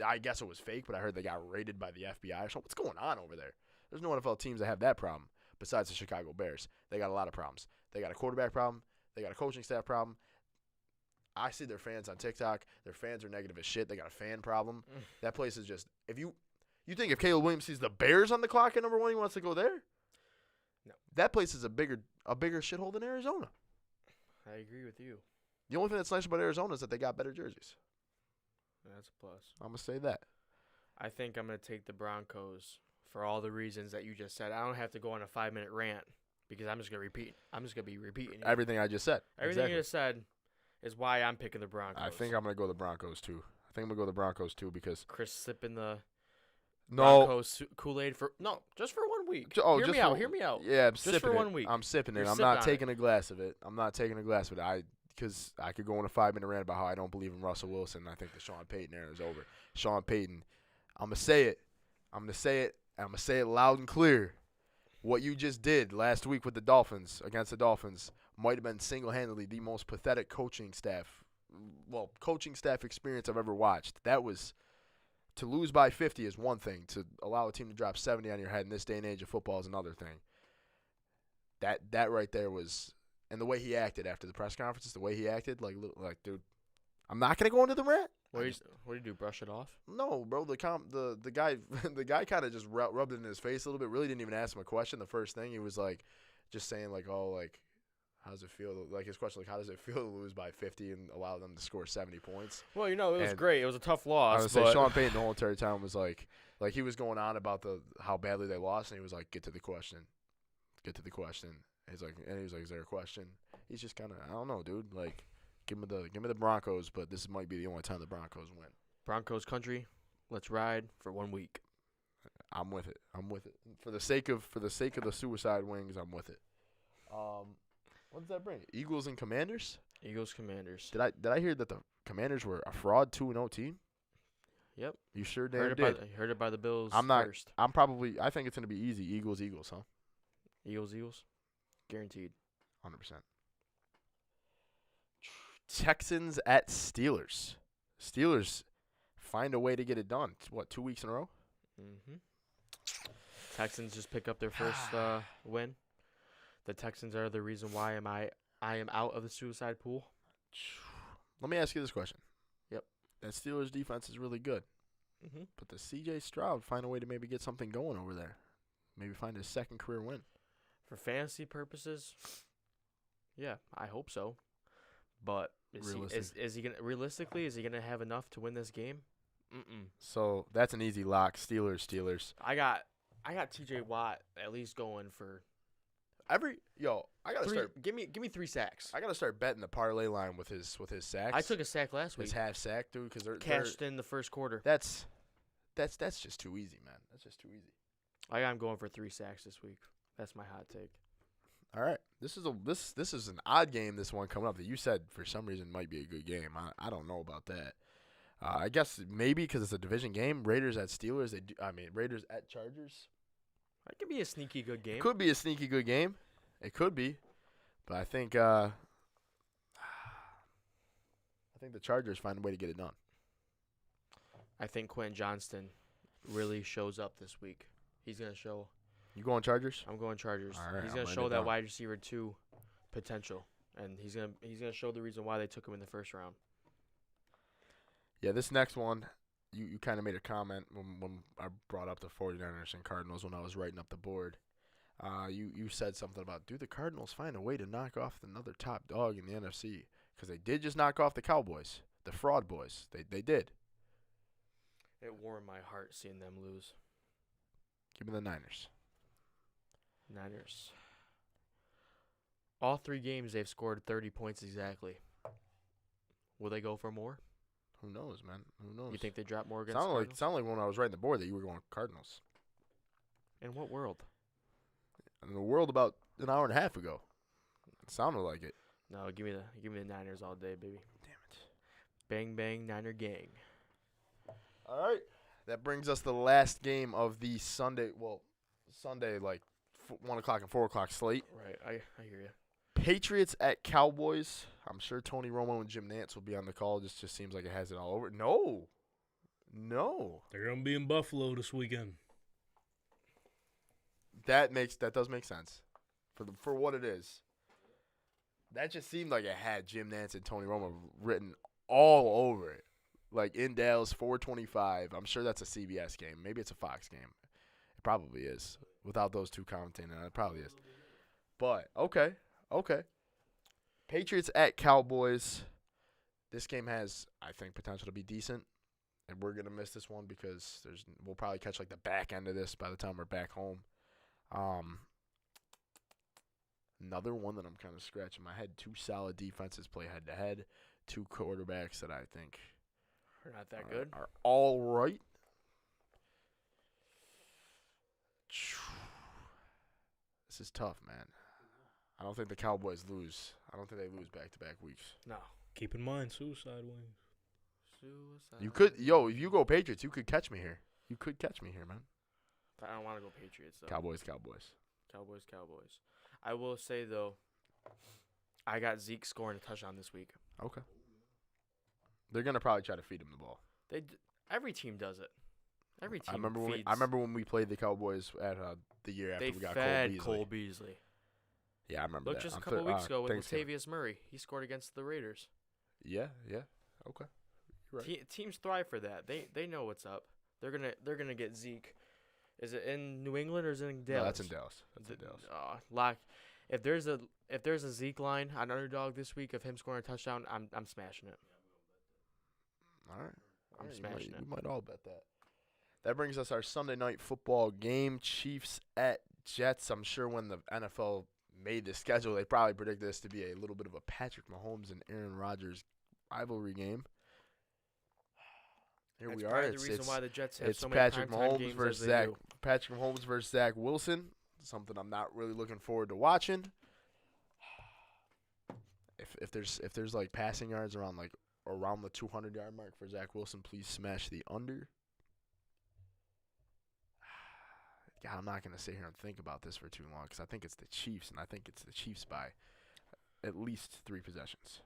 I guess it was fake, but I heard they got raided by the FBI or something. What's going on over there? There's no NFL teams that have that problem besides the Chicago Bears. They got a lot of problems. They got a quarterback problem. They got a coaching staff problem. I see their fans on TikTok. Their fans are negative as shit. They got a fan problem. That place is just – you think if Caleb Williams sees the Bears on the clock at number 1, he wants to go there? No. That place is a bigger shithole than Arizona. I agree with you. The only thing that's nice about Arizona is that they got better jerseys. That's a plus. I'm going to say that. I think I'm going to take the Broncos for all the reasons that you just said. I don't have to go on a 5-minute rant because I'm just going to repeat. I'm just going to be repeating Everything I just said. Everything Exactly. you just said is why I'm picking the Broncos. I think I'm going to go the Broncos, too. Because Chris sipping the no, Broncos Kool-Aid just for 1 week. Oh, hear just me out. for- Hear me out. yeah, I'm Just sipping for it. 1 week. I'm sipping it. You're I'm sipping not on taking a glass of it. Because I could go on a 5-minute rant about how I don't believe in Russell Wilson. And I think the Sean Payton era is over. Sean Payton, I'm going to say it. I'm going to say it loud and clear. What you just did last week with the Dolphins, against the Dolphins, might have been single-handedly the most pathetic coaching staff experience I've ever watched. That was, to lose by 50 is one thing. To allow a team to drop 70 on your head in this day and age of football is another thing. That right there was, and the way he acted after the press conferences, the way he acted, like dude, I'm not gonna go into the rant. What do you do? Brush it off? No, bro. The guy the guy kind of just rubbed it in his face a little bit. Really didn't even ask him a question. The first thing he was like, just saying like, oh, like, how does it feel? Like his question, like, how does it feel to lose by 50 and allow them to score 70 points? Well, it was And great. It was a tough loss. I would say Sean Payton the whole entire time was like he was going on about how badly they lost, and he was like, get to the question. He's like, is there a question? He's just kind of, I don't know, dude. Like, give me the Broncos, but this might be the only time the Broncos win. Broncos country, let's ride for 1 week. I'm with it. For the sake of the suicide wings, I'm with it. What does that bring? Eagles and Commanders? Eagles Commanders. Did I hear that the Commanders were a fraud 2-0 team? Yep. You sure damn did. Heard it by the Bills I'm not. first. I think it's gonna be easy. Eagles, huh? Eagles. Guaranteed. 100%. Texans at Steelers. Steelers find a way to get it done. What, 2 weeks in a row? Mm-hmm. Texans just pick up their first win. The Texans are the reason why I am out of the suicide pool. Let me ask you this question. Yep. That Steelers defense is really good. Mm-hmm. But the C.J. Stroud find a way to maybe get something going over there. Maybe find his second career win. For fantasy purposes, yeah, I hope so. But is he gonna have enough to win this game? Mm-mm. So that's an easy lock. Steelers. I got T.J. Watt at least going for I gotta start. Give me 3 sacks. I gotta start betting the parlay line with his sacks. I took a sack last week. His half sack, dude, because they're cashed in the first quarter. That's just too easy, man. That's just too easy. I'm going for 3 sacks this week. That's my hot take. All right, this is an odd game. This one coming up that you said for some reason might be a good game. I don't know about that. I guess maybe because it's a division game. Raiders at Steelers. Raiders at Chargers. It could be a sneaky good game. It could be a sneaky good game. It could be, but I think the Chargers find a way to get it done. I think Quentin Johnston really shows up this week. He's gonna show. You going Chargers? I'm going Chargers. All right, he's I'm gonna writing show it that down. wide receiver 2 potential, and he's gonna show the reason why they took him in the first round. Yeah, this next one, you kind of made a comment when I brought up the 49ers and Cardinals when I was writing up the board. You said something about, do the Cardinals find a way to knock off another top dog in the NFC? Because they did just knock off the Cowboys, the fraud boys. They did. It warmed my heart seeing them lose. Give me the Niners. Niners. All 3 games they've scored 30 points exactly. Will they go for more? Who knows, man? Who knows? You think they drop more against Sounded like when I was writing the board that you were going Cardinals. In what world? In the world about an hour and a half ago. It sounded like it. No, give me the Niners all day, baby. Damn it. Bang bang Niner gang. All right. That brings us to the last game of the Sunday, like 1 o'clock and 4 o'clock slate. Right, I hear you. Patriots at Cowboys. I'm sure Tony Romo and Jim Nantz will be on the call. This just seems like it has it all over. No. They're going to be in Buffalo this weekend. That does make sense for what it is. That just seemed like it had Jim Nantz and Tony Romo written all over it. Like in Dallas, 425. I'm sure that's a CBS game. Maybe it's a Fox game. It probably is. Without those two commentating, it probably is. But okay. Patriots at Cowboys. This game has, I think, potential to be decent. And we're gonna miss this one because we'll probably catch like the back end of this by the time we're back home. Another one that I'm kind of scratching my head. 2 solid defenses play head to head. 2 quarterbacks that I think Are not that good. are all right. This is tough, man. I don't think the Cowboys lose. I don't think they lose back-to-back weeks. No. Keep in mind, suicide wings. Suicide. You could, if you go Patriots, you could catch me here. You could catch me here, man. I don't want to go Patriots though. Cowboys. Cowboys. I will say though, I got Zeke scoring a touchdown this week. Okay. They're gonna probably try to feed him the ball. Every team does it. Every team. I feeds. remember when we played the Cowboys at the year after They we got fed Cole Beasley. Yeah, I remember Look, that. just a On couple weeks ago with Thanksgiving. Latavius Murray, he scored against the Raiders. Yeah. Okay. You're right. Teams thrive for that. They know what's up. They're gonna get Zeke. Is it in New England or is it in Dallas? No, that's in Dallas. If there's a Zeke line on Underdog this week of him scoring a touchdown, I'm smashing it. All right. I'm smashing it. We might all bet that. That brings us our Sunday night football game. Chiefs at Jets. I'm sure when the NFL made the schedule, they probably predicted this to be a little bit of a Patrick Mahomes and Aaron Rodgers rivalry game. Here That's we are. probably the reason why the Jets have It's so many Patrick primetime Mahomes games versus as they Zach. do. Patrick Mahomes versus Zach Wilson. Something I'm not really looking forward to watching. If there's like passing yards around the 200-yard mark for Zach Wilson, please smash the under. God, I'm not gonna sit here and think about this for too long because I think it's the Chiefs, and I think it's the Chiefs by at least 3 possessions.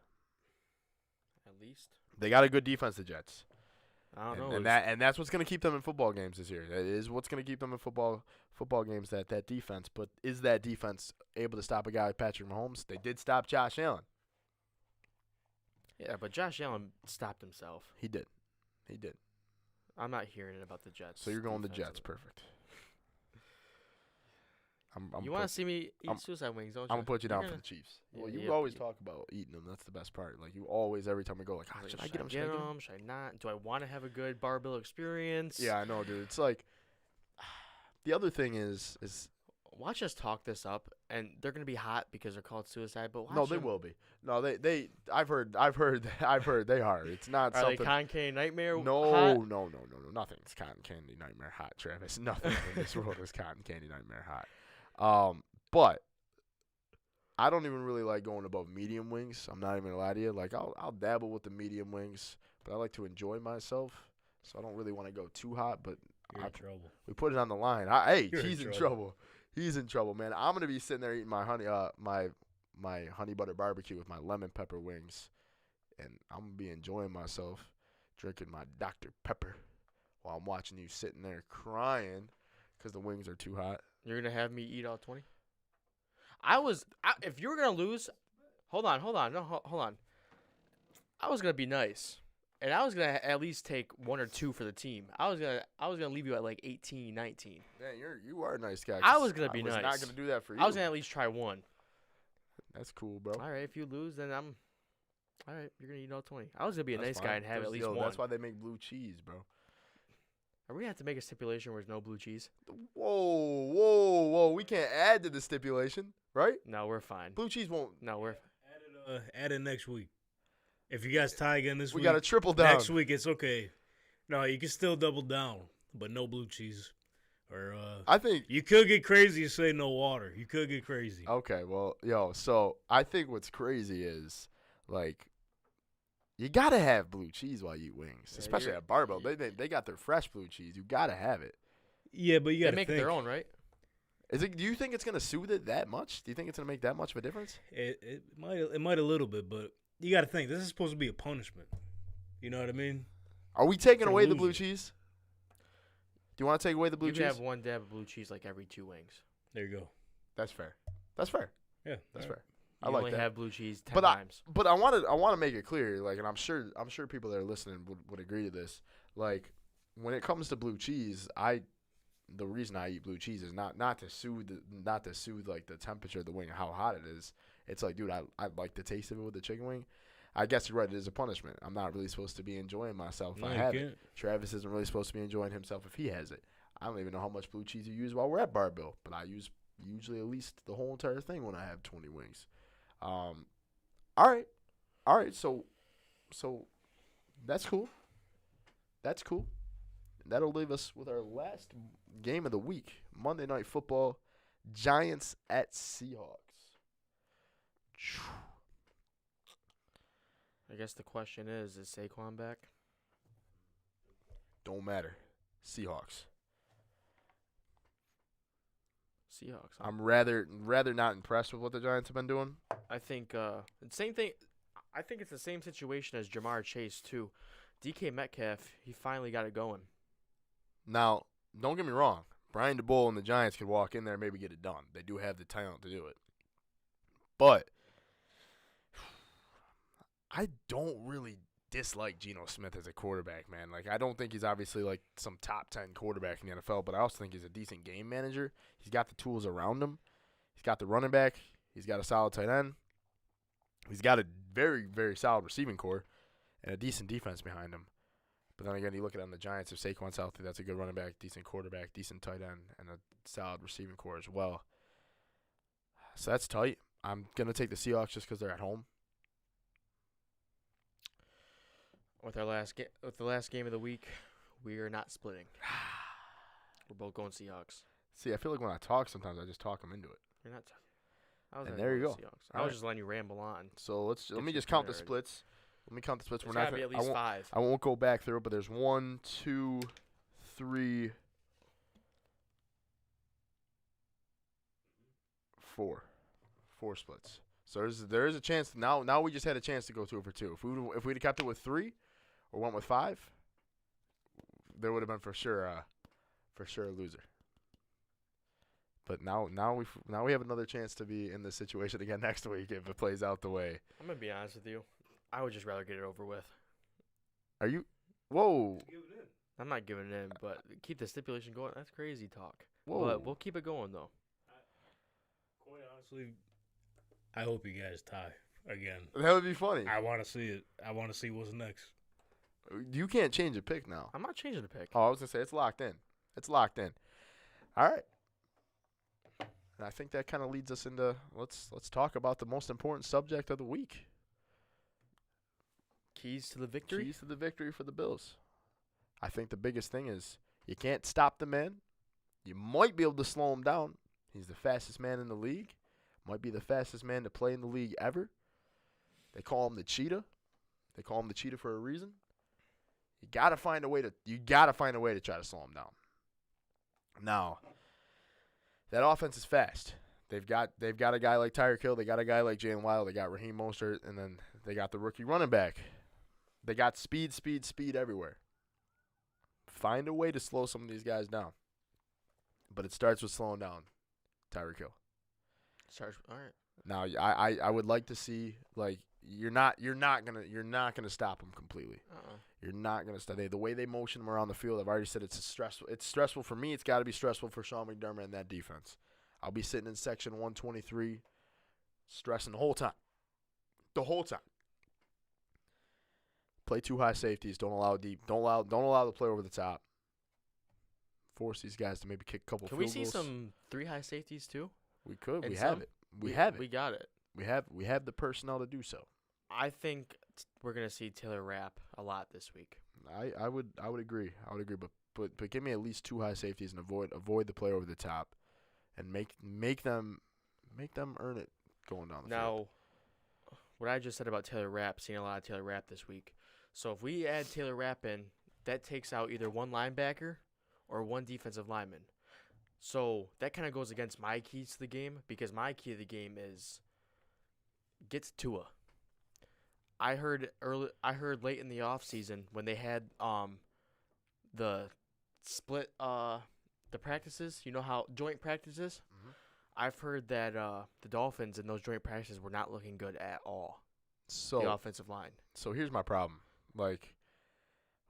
At least. They got a good defense, the Jets. I don't know. And that's what's going to keep them in football games this year. That is what's going to keep them in football games, that defense. But is that defense able to stop a guy like Patrick Mahomes? They did stop Josh Allen. Yeah, but Josh Allen stopped himself. He did. I'm not hearing it about the Jets. So you're going the Jets. defensively. Perfect. You want to see me eat suicide wings, don't you? I'm going to put you down You're for gonna- the Chiefs. Yeah, Well, you yeah, always yeah. talk about eating them. That's the best part. Like, you always, every time we go, should I get them? Should I get them? Should I not? Do I want to have a good barbell experience? Yeah, I know, dude. It's like, the other thing is Watch us talk this up, and they're gonna be hot because they're called suicide. But watch no, they them. will be. No, they. I've heard they are. It's not Are something. they Con Candy Nightmare? No, hot? no. Nothing's cotton candy nightmare hot, Travis. Nothing in this world is cotton candy nightmare hot. But I don't even really like going above medium wings. I'm not even gonna lie to you. Like I'll dabble with the medium wings, but I like to enjoy myself. So I don't really want to go too hot. But You're in trouble. we put it on the line. Hey, You're in he's in trouble. trouble. He's in trouble, man. I'm gonna be sitting there eating my my honey butter barbecue with my lemon pepper wings, and I'm gonna be enjoying myself, drinking my Dr. Pepper, while I'm watching you sitting there crying because the wings are too hot. You're gonna have me eat all 20? If you were gonna lose, hold on. I was gonna be nice. And I was gonna at least take 1 or 2 for the team. I was gonna leave you at like 18, 19. Man, you are a nice guy. I was gonna be I was nice. not gonna do that for you. I was gonna at least try 1. That's cool, bro. All right, if you lose, then I'm. All right, you're gonna eat all 20. I was gonna be a That's nice guy fine. and have at least Yo, 1. That's why they make blue cheese, bro. Are we gonna have to make a stipulation where there's no blue cheese? Whoa. We can't add to the stipulation, right? No, we're fine. Blue cheese won't. No, we're. Add it next week. If you guys tie again this We week, got to triple down. next week it's okay. No, you can still double down, but no blue cheese. Or I think. you could get crazy and say no water. You could get crazy. Okay, well, so I think what's crazy is, like, you got to have blue cheese while you eat wings, Yeah, especially you're- at Barbell. They got their fresh blue chease. You got to have it. Yeah, but you They got to make think. their own, right? Do you think it's going to soothe it that much? Do you think it's going to make that much of a difference? It might a little bit, but you got to think. This is supposed to be a punishment. You know what I mean? Are we taking For away the blue losing. cheese? Do you want to take away the blue You cheese? can have 1 dab of blue cheese like every 2 wings. There you go. That's fair. That's fair. Yeah, That's all right. fair. You I like only that. have blue cheese 10 But times. But I want to make it clear, like, and I'm sure people that are listening would agree to this. Like, when it comes to blue cheese, the reason I eat blue cheese is not to soothe like the temperature of the wing and how hot it is. It's like, dude, I like the taste of it with the chicken wing. I guess you're right. It is a punishment. I'm not really supposed to be enjoying myself if No, I you have can't. it. Travis isn't really supposed to be enjoying himself if he has it. I don't even know how much blue cheese you use while we're at Barbell, but I use usually at least the whole entire thing when I have 20 wings. All right. So that's cool. That'll leave us with our last game of the week, Monday Night Football, Giants at Seahawks. I guess the question is Saquon back? Don't matter. Seahawks. Seahawks. I'm rather not impressed with what the Giants have been doing. I think same thing. I think it's the same situation as Jamar Chase too. DK Metcalf, he finally got it going. Now, don't get me wrong. Brian DeBoer and the Giants could walk in there and maybe get it done. They do have the talent to do it. But I don't really dislike Geno Smith as a quarterback, man. Like, I don't think he's obviously like some top 10 quarterback in the NFL, but I also think he's a decent game manager. He's got the tools around him. He's got the running back. He's got a solid tight end. He's got a very, very solid receiving core and a decent defense behind him. But then again, you look at it on the Giants, if Saquon's healthy, that's a good running back, decent quarterback, decent tight end, and a solid receiving core as well. So that's tight. I'm going to take the Seahawks just because they're at home. With the last game of the week, we are not splitting. We're both going Seahawks. See, I feel like when I talk, sometimes I just talk them into it. You're not. I was And gonna there you go go. Seahawks. I All was right. just letting you ramble on. So let Get me your just count point the already. splits. Let me count the splits. There's We're not gotta be gonna, at least 5. I won't go back through it, but there's 1, 2, 3, 4. 4 splits. So there is a chance now we just had a chance to go 2 for 2. If we'd have kept it with 3 or went with 5, there would have been for sure a loser. But now we have another chance to be in this situation again next week if it plays out the way. I'm gonna be honest with you. I would just rather get it over with. Are you? Whoa, I'm not giving it in, but keep the stipulation going. That's crazy talk. whoa. But we'll keep it going though. Quite honestly, I hope you guys tie again. That would be funny. I want to see it. I want to see what's next. You can't change a pick now. I'm not changing the pick. Oh, I was gonna say it's locked in. It's locked in. All right. And I think that kind of leads us into let's talk about the most important subject of the week. Keys to the victory. Keys to the victory for the Bills. I think the biggest thing is you can't stop the man. You might be able to slow him down. He's the fastest man in the league. Might be the fastest man to play in the league ever. They call him the cheetah. They call him the cheetah for a reason. You gotta find a way to try to slow him down. Now, that offense is fast. They've got a guy like Tyreek Hill. They got a guy like Jalen Waddle. They got Raheem Mostert, and then they got the rookie running back. They got speed everywhere. Find a way to slow some of these guys down. But it starts with slowing down Tyreek Hill. All right. Now, I would like to see, like, you're not gonna stop them completely. You're not gonna stop. The way they motion them around the field, I've already said it's stressful. It's stressful for me. It's got to be stressful for Sean McDermott and that defense. I'll be sitting in section 123, stressing the whole time. The whole time. Play 2 high safeties. Don't allow deep. Don't allow the play over the top. Force these guys to maybe kick a couple Can field goals. we see some 3 high safeties too? We could. And We have some- it. We have it. We got it. We have the personnel to do so. I think we're gonna see Taylor Rapp a lot this week. I would agree. But give me at least 2 high safeties and avoid the play over the top, and make them earn it going down the field. Now, what I just said about Taylor Rapp, seeing a lot of Taylor Rapp this week. So if we add Taylor Rapp in, that takes out either 1 linebacker or 1 defensive lineman. So that kind of goes against my keys to the game, because my key to the game is get to Tua. I heard late in the offseason when they had the split the practices, you know how joint practices? Mhm. I've heard that the Dolphins in those joint practices were not looking good at all. The So offensive line. here's my problem. Like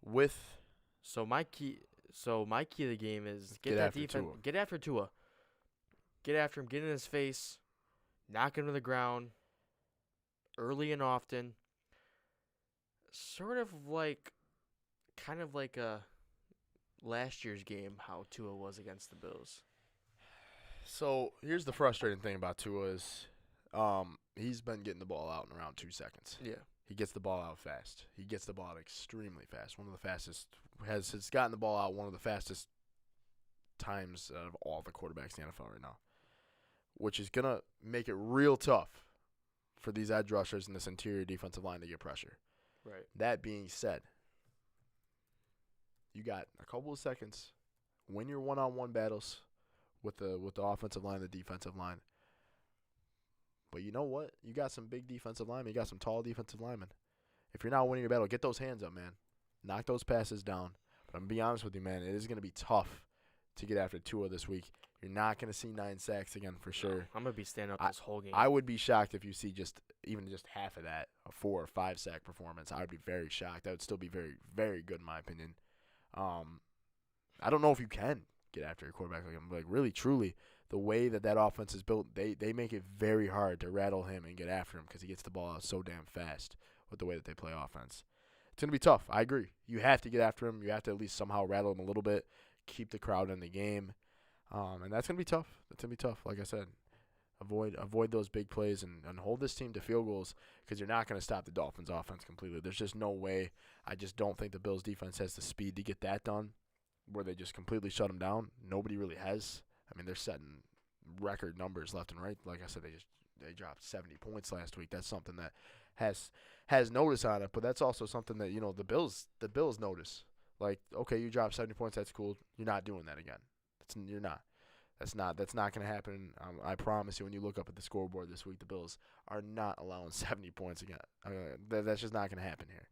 with So my key to the game is Get get that after defense, Tua. get after Tua. Get after him, get in his face, knock him to the ground early and often. Sort of kind of like a last year's game, how Tua was against the Bills. So here's the frustrating thing about Tua is he's been getting the ball out in around 2 seconds. Yeah. He gets the ball out fast. He gets the ball out extremely fast. One of the fastest has gotten the ball out one of the fastest times of all the quarterbacks in the NFL right now, which is gonna make it real tough for these edge rushers and this interior defensive line to get pressure. Right. That being said, you got a couple of seconds. Win your one-on-one battles with the offensive line, the defensive line. But you know what? You got some big defensive linemen. You got some tall defensive linemen. If you're not winning your battle, get those hands up, man. Knock those passes down. But I'm going to be honest with you, man. It is going to be tough to get after Tua this week. You're not going to see 9 sacks again for sure. I'm going to be standing up this whole game. I would be shocked if you see even just half of that, a 4 or 5 sack performance. I would be very shocked. That would still be very, very good in my opinion. I don't know if you can get after a quarterback like him. Like, really, truly, the way that offense is built, they make it very hard to rattle him and get after him because he gets the ball out so damn fast with the way that they play offense. It's going to be tough. I agree. You have to get after him. You have to at least somehow rattle him a little bit, keep the crowd in the game. And that's going to be tough. That's going to be tough. Like I said, avoid those big plays and hold this team to field goals because you're not going to stop the Dolphins' offense completely. There's just no way. I just don't think the Bills' defense has the speed to get that done where they just completely shut them down. Nobody really has. I mean, they're setting record numbers left and right. Like I said, they dropped 70 points last week. That's something that has notice on it, but that's also something that, the Bills notice. Like, okay, you dropped 70 points, that's cool. You're not doing that again. You're not. That's not going to happen. I promise you, when you look up at the scoreboard this week, the Bills are not allowing 70 points again. That's just not going to happen here.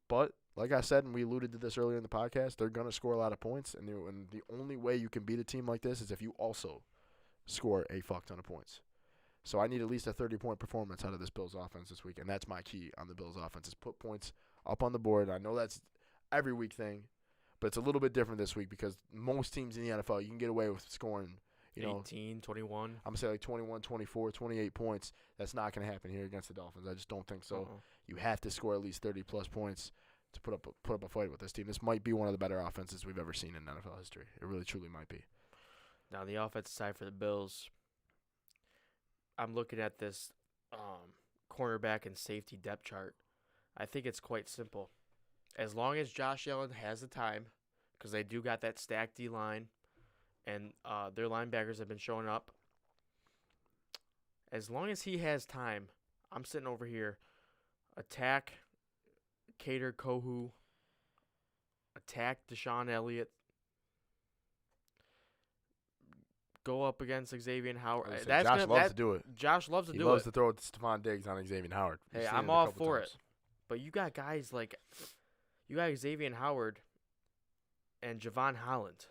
But like I said, and we alluded to this earlier in the podcast, they're going to score a lot of points, and the only way you can beat a team like this is if you also score a fuck ton of points. So I need at least a 30-point performance out of this Bills offense this week, and that's my key on the Bills offense is put points up on the board. I know that's every week thing, but it's a little bit different this week because most teams in the NFL, you can get away with scoring, 18, 21. I'm going to say like 21, 24, 28 points. That's not going to happen here against the Dolphins. I just don't think so. You have to score at least 30-plus points to put up a fight with this team. This might be one of the better offenses we've ever seen in NFL history. It really, truly might be. Now, the offensive side for the Bills, I'm looking at this cornerback and safety depth chart. I think it's quite simple. As long as Josh Allen has the time, because they do got that stacked D-line, and their linebackers have been showing up. As long as he has time, I'm sitting over here. Attack Cater Kohu. Attack Deshaun Elliott. Go up against Xavier Howard. Josh loves to do it. Josh loves to He do loves it. to throw it to Stephon Diggs on Xavier Howard. Hey, I'm all for it. But you got guys like Xavier Howard and Javon Holland.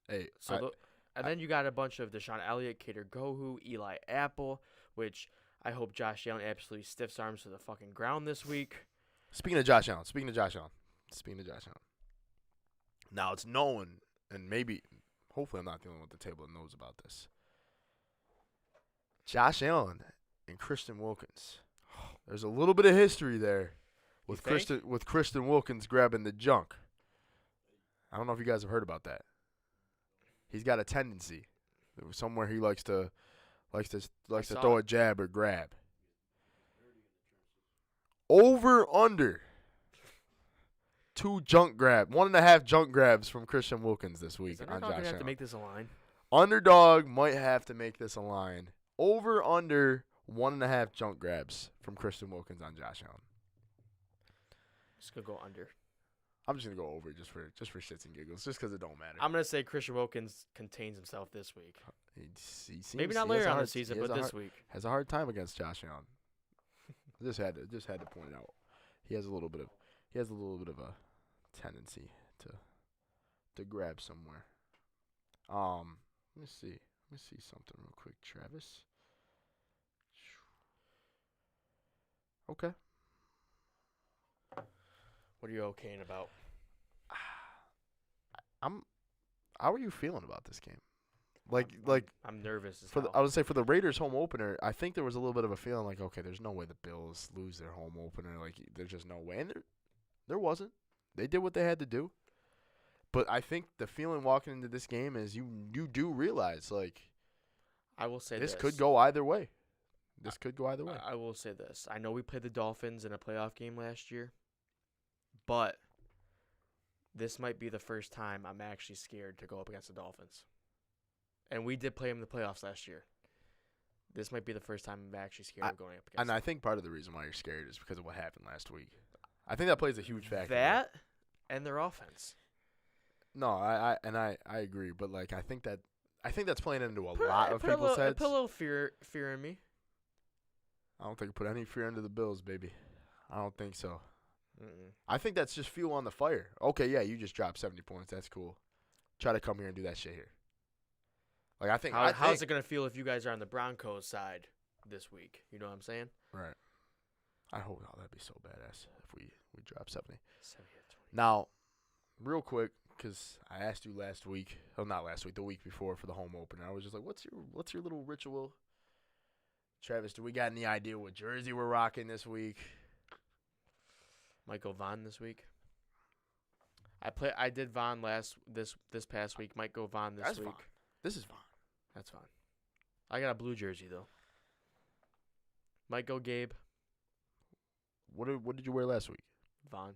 Hey, And then you got a bunch of Deshaun Elliott, Cater Gohu, Eli Apple, which I hope Josh Allen absolutely stiffs arms to the fucking ground this week. Speaking of Josh Allen. Now it's known, and maybe, hopefully I'm not the only one at the table that knows about this. Josh Allen and Christian Wilkins. There's a little bit of history there with Christian Wilkins grabbing the junk. I don't know if you guys have heard about that. He's got a tendency. Somewhere he likes to throw a jab or grab. Over under 2 junk grab, 1.5 junk grabs from Christian Wilkins this week on Josh Allen. Have to make this a line. Underdog might have to make this a line. Over under 1.5 junk grabs from Christian Wilkins on Josh Allen. Just gonna go under. I'm just gonna go over just for shits and giggles, just because it don't matter. I'm gonna say Christian Wilkins contains himself this week. He seems, Maybe not later on the season, but this week has a hard time against Josh Allen. just had to point it out. He has a little bit of a tendency to grab somewhere. Let me see something real quick, Travis. Okay. What are you okaying about? How are you feeling about this game? I'm nervous. I would say for the Raiders home opener, I think there was a little bit of a feeling like, okay, there's no way the Bills lose their home opener. Like, there's just no way, and there wasn't. They did what they had to do. But I think the feeling walking into this game is you do realize, like, I will say this could go either way. I will say this. I know we played the Dolphins in a playoff game last year, but this might be the first time I'm actually scared to go up against the Dolphins. And we did play them in the playoffs last year. This might be the first time I'm actually scared of going up against them. And I think part of the reason why you're scared is because of what happened last week. I think that plays a huge factor. That and their offense. No, I agree, but like I think that's playing into a lot of people's heads. Put a little fear in me. I don't think it put any fear into the Bills, baby. I don't think so. Mm-mm. I think that's just fuel on the fire. Okay, yeah, you just dropped 70 points. That's cool. Try to come here and do that shit here. Like I think. How's it gonna feel if you guys are on the Broncos side this week? You know what I'm saying? Right. I hope that'd be so badass if we drop 70. 70 to 20. Now, real quick, because I asked you last week. Oh, not last week. The week before for the home opener. I was just like, what's your little ritual? Travis, do we got any idea what jersey we're rocking this week? Might go Von this week. I did Von this past week. Might go Von this week. Fine. This is fine. That's fine. I got a blue jersey though. Might go Gabe. What did you wear last week? Von.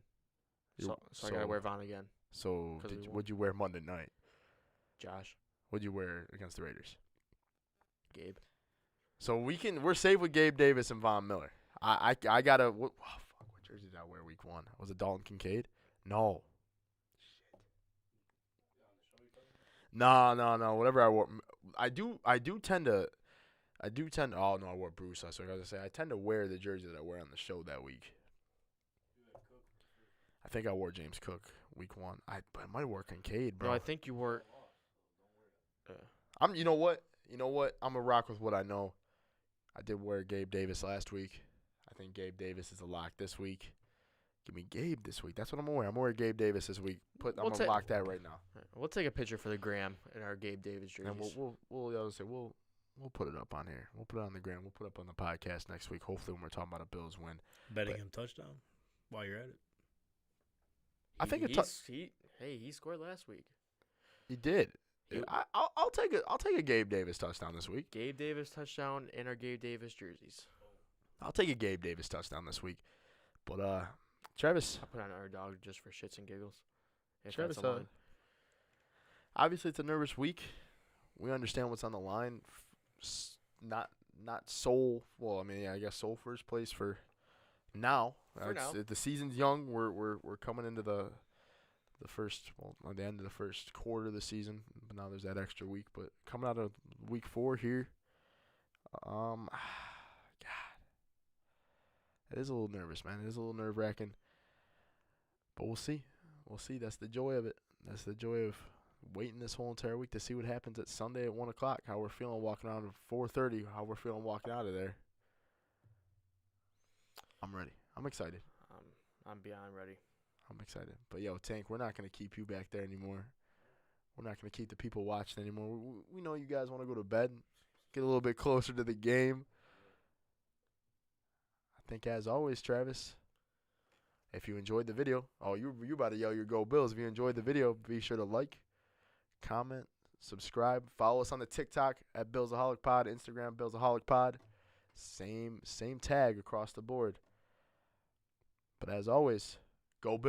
So I gotta wear Von again. So what'd you wear Monday night? Josh. What'd you wear against the Raiders? Gabe. So we're safe with Gabe Davis and Von Miller. I gotta what jersey did I wear week 1? Was it Dalton Kincaid? No. No. Whatever I wore, I do tend to. Oh no, I wore Bruce. So I was gonna say I tend to wear the jersey that I wear on the show that week. I think I wore James Cook week 1. I might wear Kincaid, bro. No, I think you wore. You know what? I'm gonna rock with what I know. I did wear Gabe Davis last week. I think Gabe Davis is a lock this week. Give me Gabe this week. That's what I'm gonna wear. I'm gonna wear Gabe Davis this week. I'm gonna lock that right now. We'll take a picture for the gram in our Gabe Davis jerseys. And we'll put it up on here. We'll put it on the gram. We'll put it up on the podcast next week. Hopefully, when we're talking about a Bills win. Betting him touchdown while you're at it. He scored last week. He did. I'll take a Gabe Davis touchdown this week. Gabe Davis touchdown in our Gabe Davis jerseys. I'll take a Gabe Davis touchdown this week. But Travis, I'll put on underdog just for shits and giggles. Travis, obviously it's a nervous week. We understand what's on the line. Not sole. Well, I mean, I guess sole first place for now. The season's young. We're coming into the first, at the end of the first quarter of the season. But now there's that extra week. But coming out of week 4 here, God, it is a little nervous, man. It is a little nerve-wracking. But we'll see. That's the joy of it. That's the joy of waiting this whole entire week to see what happens at Sunday at 1 o'clock. How we're feeling walking around at 4:30. How we're feeling walking out of there. I'm ready. I'm excited. I'm beyond ready. I'm excited. But, yo, Tank, we're not going to keep you back there anymore. We're not going to keep the people watching anymore. We know you guys want to go to bed, get a little bit closer to the game. I think, as always, Travis, if you enjoyed the video, you about to yell your Go Bills. If you enjoyed the video, be sure to like, comment, subscribe. Follow us on the TikTok at BillsAholic Pod, Instagram BillsAholicPod. Same tag across the board. But as always, Go Bills.